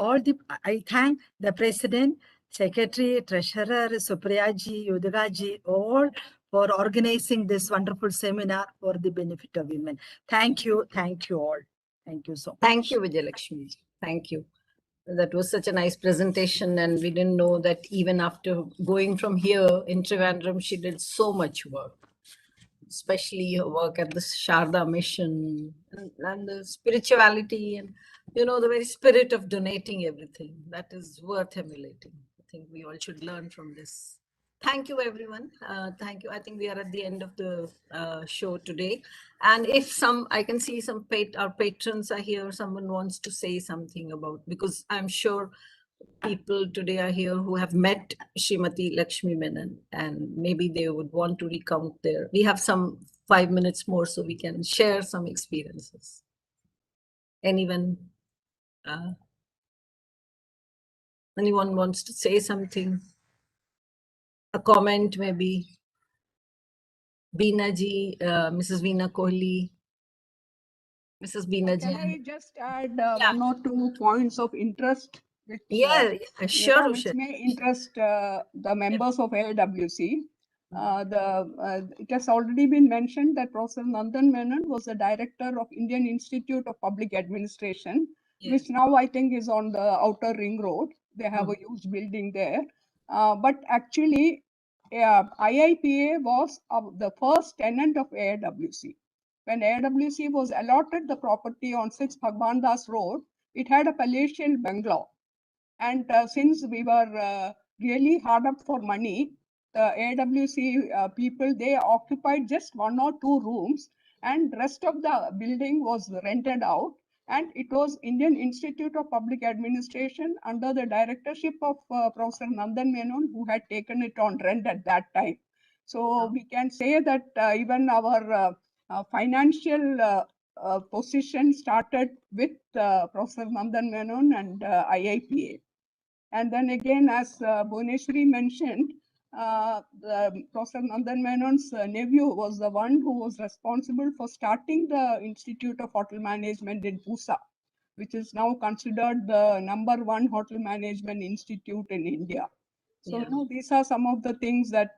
the President, Secretary, Treasurer, Supriyaji, Yudhagaji, all for organizing this wonderful seminar for the benefit of women. Thank you all. Thank you so much. Thank you, Vijay Lakshmi. Thank you. That was such a nice presentation, and we didn't know that even after going from here in Trivandrum, she did so much work, especially her work at the Sharda mission and the spirituality and, you know, the very spirit of donating everything. That is worth emulating. I think we all should learn from this. Thank you, everyone. Thank you. I think we are at the end of the show today. And if I can see our patrons are here, someone wants to say something about, because I'm sure people today are here who have met Srimati Lakshmi Menon, and maybe they would want to recount we have some 5 minutes more so we can share some experiences. Anyone wants to say something? A comment maybe? Veena ji, Mrs. Veena Kohli. Mrs. Veena ji. Can I just add one or two points of interest which, sure, which may interest the members of AWC? It has already been mentioned that Professor Nandan Menon was the director of Indian Institute of Public Administration, which now I think is on the Outer Ring Road. They have a huge building there. But actually, IIPA was the first tenant of AWC. When AWC was allotted the property on 6 Bhagwan Das Road, it had a palatial bungalow. And since we were really hard up for money, the AWC people, they occupied just 1 or 2 rooms, and rest of the building was rented out. And it was Indian Institute of Public Administration under the directorship of Professor Nandan Menon, who had taken it on rent at that time. So we can say that even our financial position started with Professor Nandan Menon and IIPA. And then again, as Bhuvneshwari mentioned, Professor Nandan Menon's nephew was the one who was responsible for starting the Institute of Hotel Management in Pusa, which is now considered the #1 hotel management institute in India. So, Yeah. you know, these are some of the things that,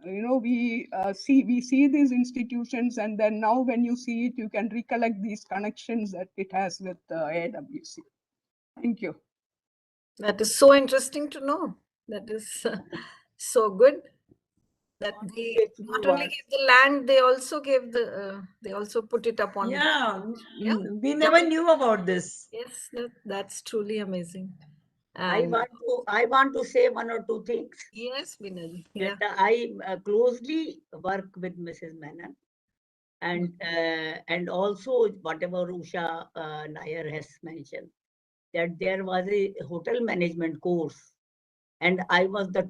you know, we see these institutions, and then now when you see it, you can recollect these connections that it has with AWC. Thank you. That is so interesting to know. That is so good that they not only gave the land, they also gave the they also put it up on. Yeah, Yeah. we never knew about this. Yes, that's truly amazing. I want to say one or two things. Yes, Vinay. Yeah. That I closely work with Mrs. Menon, and also whatever Usha Nair has mentioned, that there was a hotel management course, and I was the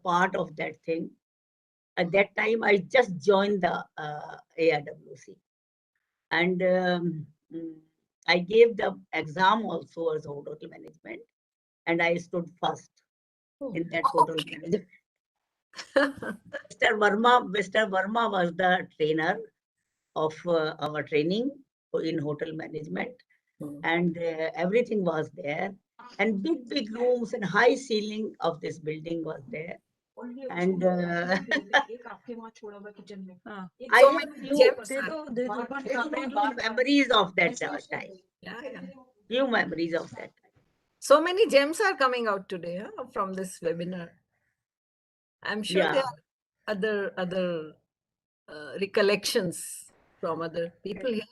part of that thing. At that time, I just joined the ARWC, and I gave the exam also as hotel management, and I stood first in that hotel management. Mr. Verma was the trainer of our training in hotel management, and everything was there, and big rooms and high ceiling of this building was there. And I memories of that time. Few memories of that time. So many gems are coming out today from this webinar. I'm sure there are other recollections from other people here.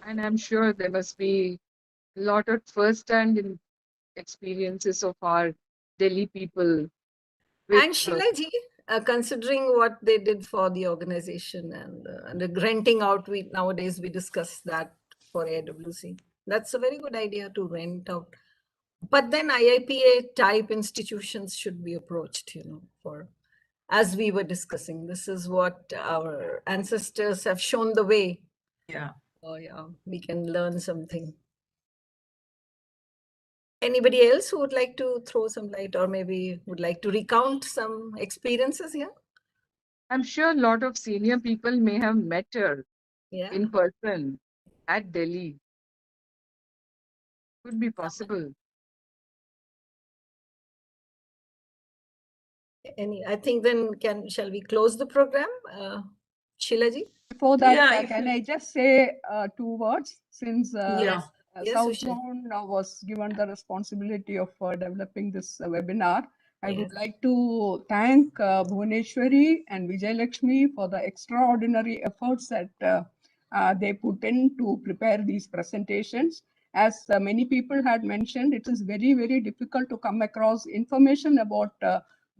And I'm sure there must be a lot of first-hand experiences of our Delhi people. And Sheilaji, considering what they did for the organization and the renting out, nowadays we discuss that for AWC. That's a very good idea to rent out. But then IIPA type institutions should be approached, you know, for, as we were discussing, this is what our ancestors have shown the way. Yeah. Oh yeah, we can learn something. Anybody else who would like to throw some light or maybe would like to recount some experiences here? I'm sure a lot of senior people may have met her in person at Delhi. Could be possible. I think then shall we close the program? Sheilaji? Before that, can I just say 2 words, since South Usha. Zone was given the responsibility of developing this webinar. I would like to thank Bhuvneshwari and Vijay Lakshmi for the extraordinary efforts that they put in to prepare these presentations. As many people had mentioned, it is very, very difficult to come across information about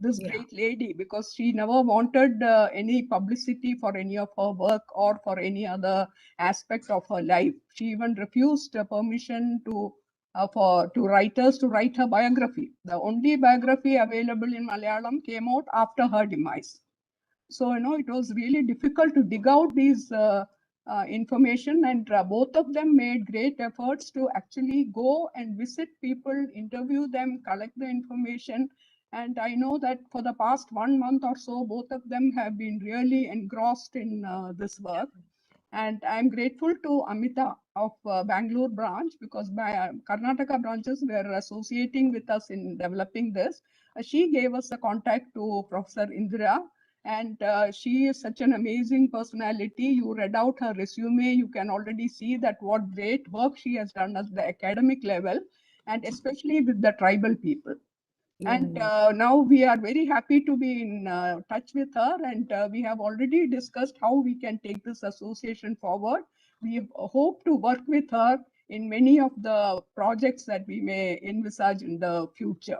this great lady, because she never wanted any publicity for any of her work or for any other aspect of her life. She even refused permission to writers to write her biography. The only biography available in Malayalam came out after her demise. So, you know, it was really difficult to dig out these information, and both of them made great efforts to actually go and visit people, interview them, collect the information. And I know that for the past 1 month or so, both of them have been really engrossed in this work. And I'm grateful to Amita of Bangalore branch, because my Karnataka branches were associating with us in developing this. She gave us the contact to Professor Indira, and she is such an amazing personality. You read out her resume, you can already see that what great work she has done at the academic level, and especially with the tribal people. And now we are very happy to be in touch with her, and we have already discussed how we can take this association forward. We hope to work with her in many of the projects that we may envisage in the future.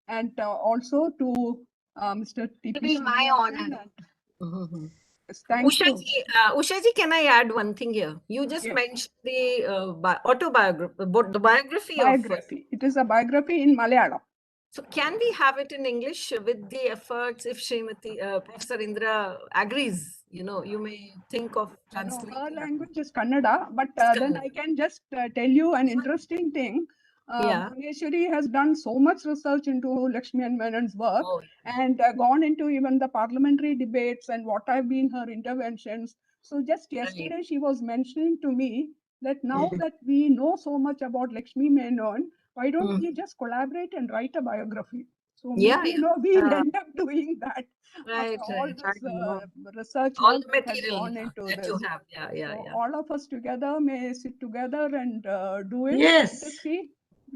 And also to Mr. It will be my honor. Yes, thank you. Ushaji, can I add one thing here? You just mentioned the autobiography, the biography. It is a biography in Malayalam. So can we have it in English with the efforts if Srimati, Professor Indra agrees? You may think of No, translating. her language is Kannada, but then I can just tell you an interesting thing. Yeah. Bhuvneshwari has done so much research into Lakshmi and Menon's work and gone into even the parliamentary debates and what have been her interventions. So just yesterday she was mentioning to me that now that we know so much about Lakshmi Menon, why don't we just collaborate and write a biography? So maybe, we'll end up doing that. Right, After all right. this research All work the that has material gone into that this. you have. Yeah. All of us together may sit together and do it. Yes. Let us see.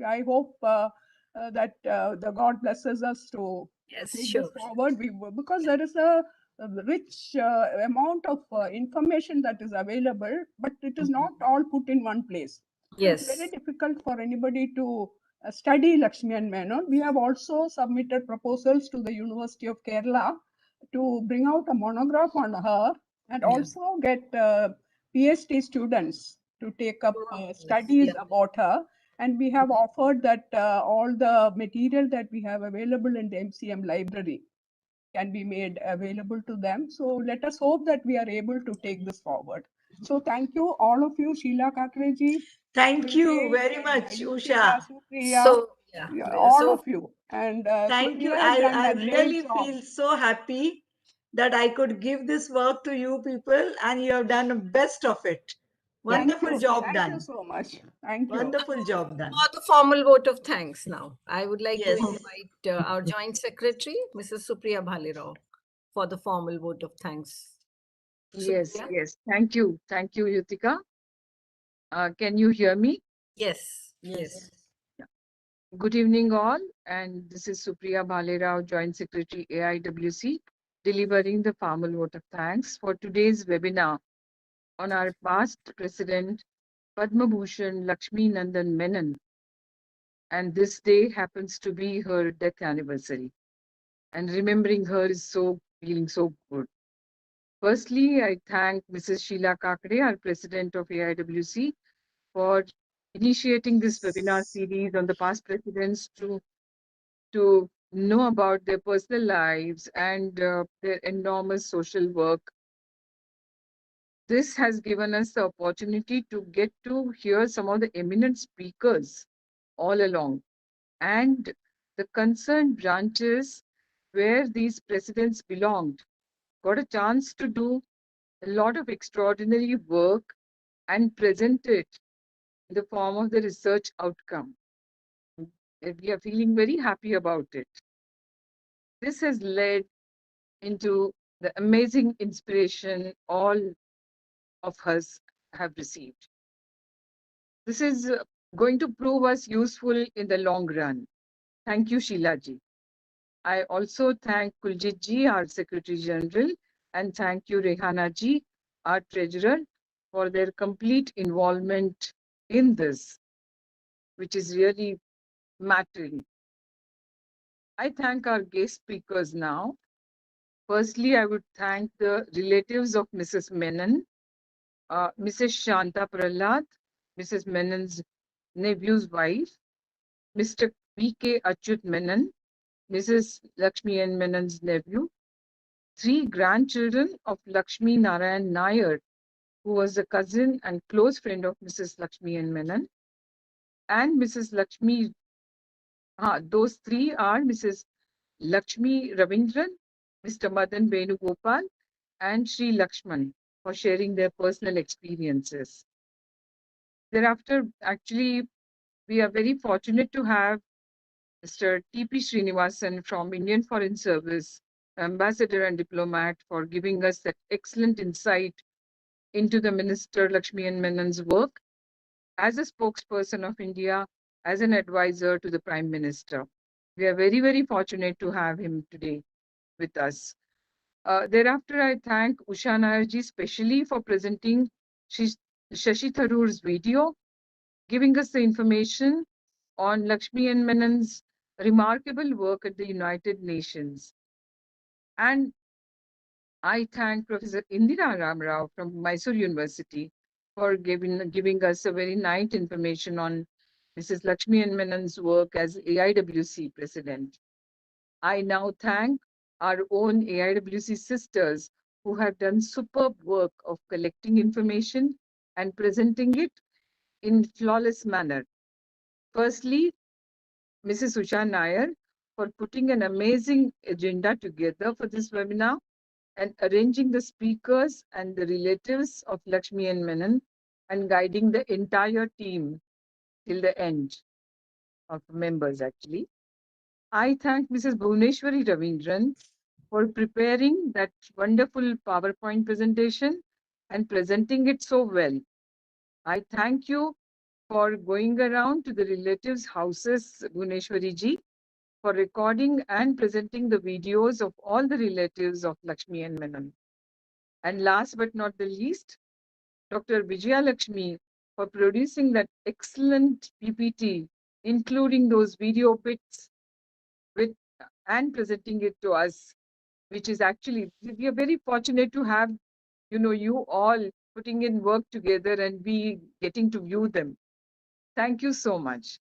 I hope that the God blesses us to take this forward. Because there is a rich amount of information that is available, but it is not all put in one place. So it's very difficult for anybody to study Lakshmi and Menon. We have also submitted proposals to the University of Kerala to bring out a monograph on her and also get PhD students to take up studies about her. And we have offered that all the material that we have available in the MCM library can be made available to them. So let us hope that we are able to take this forward. So thank you, all of you, Sheila Kakreji. Thank you very much, Usha. Supriya, all of you. And thank you. Supriya has done I a great really job. feel so happy that I could give this work to you people and you have done the best of it. Wonderful job done. Thank you so much. Thank you. Wonderful job done. For the formal vote of thanks now, I would like to Yes. invite our Joint Secretary, Mrs. Supriya Bhalirao, for the formal vote of thanks. Yes, Supriya? yes. Thank you. Thank you, Yutika. Can you hear me? Yes. Good evening, all. And this is Supriya Bhalirao, Joint Secretary, AIWC, delivering the formal vote of thanks for today's webinar on our past President, Padma Bhushan Lakshmi Nandan Menon. And this day happens to be her death anniversary. And remembering her is feeling so good. Firstly, I thank Mrs. Sheila Kakre, our President of AIWC, for initiating this webinar series on the past presidents to know about their personal lives and their enormous social work. This has given us the opportunity to get to hear some of the eminent speakers all along and the concerned branches where these presidents belonged got a chance to do a lot of extraordinary work and present it in the form of the research outcome. We are feeling very happy about it. This has led into the amazing inspiration all of us have received. This is going to prove us useful in the long run. Thank you, Sheila ji. I also thank Kuljit ji, our Secretary General, and thank you, Rehana ji, our Treasurer, for their complete involvement in this, which is really mattering. I thank our guest speakers now. Firstly, I would thank the relatives of Mrs. Menon, Mrs. Shanta Prahlad, Mrs. Menon's nephew's wife, Mr. V.K. Achyut Menon, Mrs. Lakshmi N. Menon's nephew, 3 grandchildren of Lakshmi Narayan Nair, who was a cousin and close friend of Mrs. Lakshmi N. Menon, and Mrs. Lakshmi. Those 3 are Mrs. Lakshmi Ravindran, Mr. Madan Venugopal, and Sri Lakshman for sharing their personal experiences. Thereafter, actually, we are very fortunate to have Mr. T.P. Srinivasan from Indian Foreign Service, ambassador and diplomat, for giving us that excellent insight into the Minister Lakshmi N. Menon's work as a spokesperson of India, as an advisor to the Prime Minister. We are very, very fortunate to have him today with us. Thereafter, I thank Usha Nair ji specially for presenting Shashi Tharoor's video, giving us the information on Lakshmi N. Menon's remarkable work at the United Nations. And I thank Professor Indira Ramarao from Mysore University for giving us a very nice information on Mrs. Lakshmi and Menon's work as AIWC President. I now thank our own AIWC sisters who have done superb work of collecting information and presenting it in flawless manner. Firstly, Mrs. Usha Nair for putting an amazing agenda together for this webinar and arranging the speakers and the relatives of Lakshmi and Menon and guiding the entire team till the end of members actually. I thank Mrs. Bhuvneshwari Ravindran for preparing that wonderful PowerPoint presentation and presenting it so well. I thank you for going around to the relatives' houses, Bhuvneshwari ji, for recording and presenting the videos of all the relatives of Lakshmi and Menon. And last but not the least, Dr. Vijay Lakshmi for producing that excellent PPT, including those video bits with and presenting it to us, which is actually, we are very fortunate to have, you all putting in work together and we getting to view them. Thank you so much.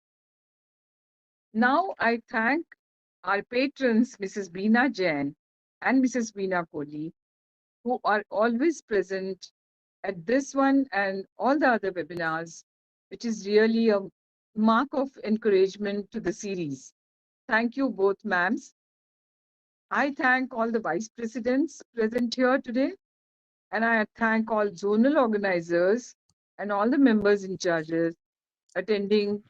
Now I thank our patrons, Mrs. Beena Jain and Mrs. Veena Kohli, who are always present at this one and all the other webinars, which is really a mark of encouragement to the series. Thank you both, ma'ams. I thank all the vice presidents present here today, and I thank all zonal organizers and all the members in charges attending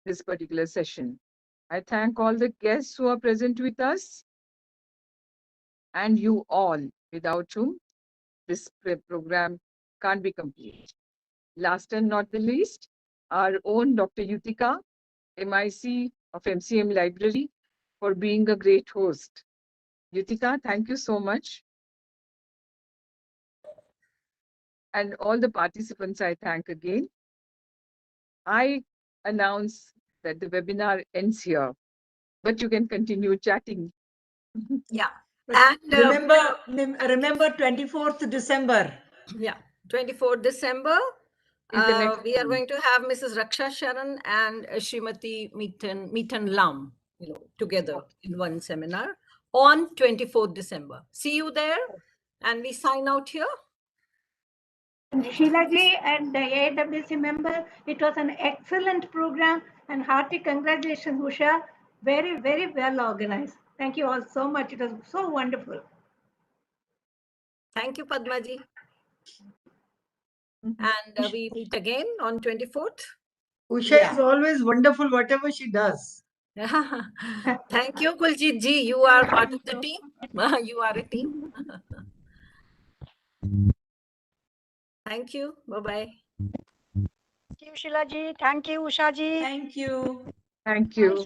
this particular session. I thank all the guests who are present with us and you all, without whom this program can't be complete. Last and not the least, our own Dr. Yutika, MIC of MCM Library, for being a great host. Yutika, thank you so much. And all the participants I thank again. I announce that the webinar ends here, but you can continue chatting. Yeah. And remember 24th December. Yeah, 24th December. We are going to have Mrs. Raksha Sharan and Srimati Meetan Lam, together in one seminar on 24th December. See you there, and we sign out here. Sheila ji and the AWC member, it was an excellent program and hearty congratulations, Usha. Very, very well organized. Thank you all so much. It was so wonderful. Thank you, Padma ji. And we meet again on 24th. Usha is always wonderful, whatever she does. Thank you, Kuljit ji. You are part of the team. You are a team. Thank you. Bye-bye. Thank you, Sheila ji. Thank you, Usha ji. Thank you. Thank you.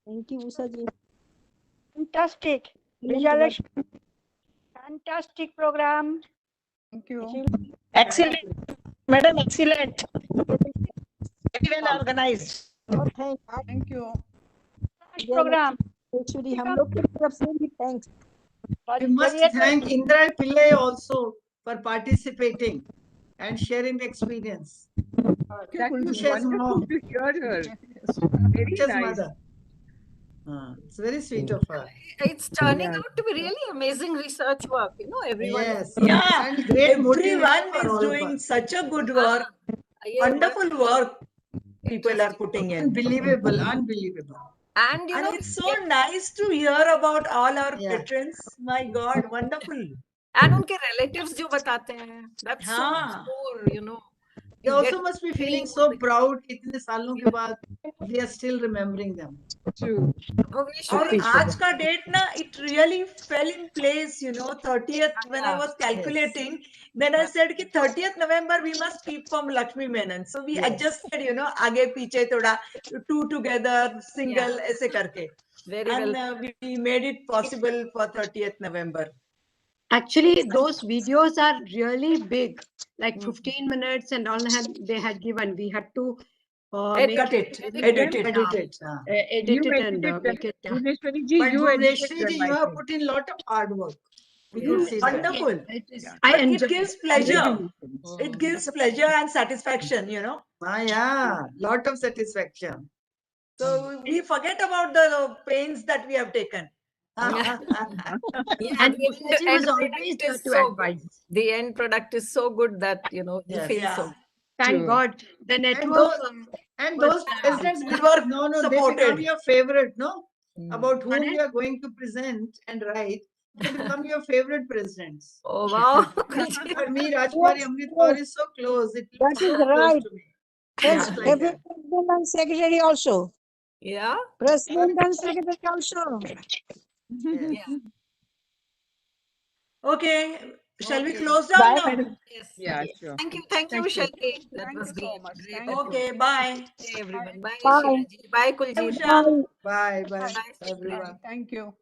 Thank you, Usha ji. Fantastic. Vijay Lakshmi. Fantastic program. Thank you. Excellent. Madam, excellent. Very well organized. Oh, thank you. Program. Actually, हम लोग की तरफ से भी thanks. We must thank Indra Pillai also for participating and sharing the experience. That was wonderful to hear her. Very nice. Mother. It's very sweet of her. It's turning out to be really amazing research work. Everyone. Yes. Yeah. And great Everyone is doing such a good work. Wonderful work people are putting in. Unbelievable. And it's so nice to hear about all our patrons. My God, wonderful. And उनके relatives जो बताते हैं. That's so much more, They also must be feeling so proud. इतने सालों के बाद, they are still remembering them. True. और आज का date ना, it really fell in place. 30th. When I was calculating, then I said कि 30th November we must keep from Lakshmi Menon. So we adjusted. आगे पीछे थोड़ा 2 together, single ऐसे करके. And we made it possible for 30th November. Actually, those videos are really big, like 15 minutes and all they had given. We had to edit it and make it. Bhuvneshwari ji, But Bhuvneshwari ji, you have put in a lot of hard work. could see that. Wonderful. I But enjoy it gives it. pleasure. It gives pleasure and satisfaction, you know. Yeah, lot of satisfaction. So we forget about the pains that we have taken. Yeah, And the Ushaji was always there to advise. The end product is so good that, you know, you Yes. feel so. Thank True. God. The And network. those presidents, no, they supported. become your favorite, no? Hmm. About whom Correct. you are going to present and write, they become your favorite presidents. Oh, wow. For me, Rajkumari Amrit is so close. It That looks is so close right. to me. Yes, Just like every that. president and secretary also. Yeah. President and secretary also. Yeah. Okay. Shall we Okay. close down Bye, now? madam. Yes. Yeah, sure. Thank you, Thank you. Shalini. That Thank was you great. so much. Great. Thank you. Okay, bye. Hey, everyone. Bye, Bye. Sheilaji. Bye, Bye, Kuljit. Usha. Bye, bye, Bye, Bye. everyone. Thank you.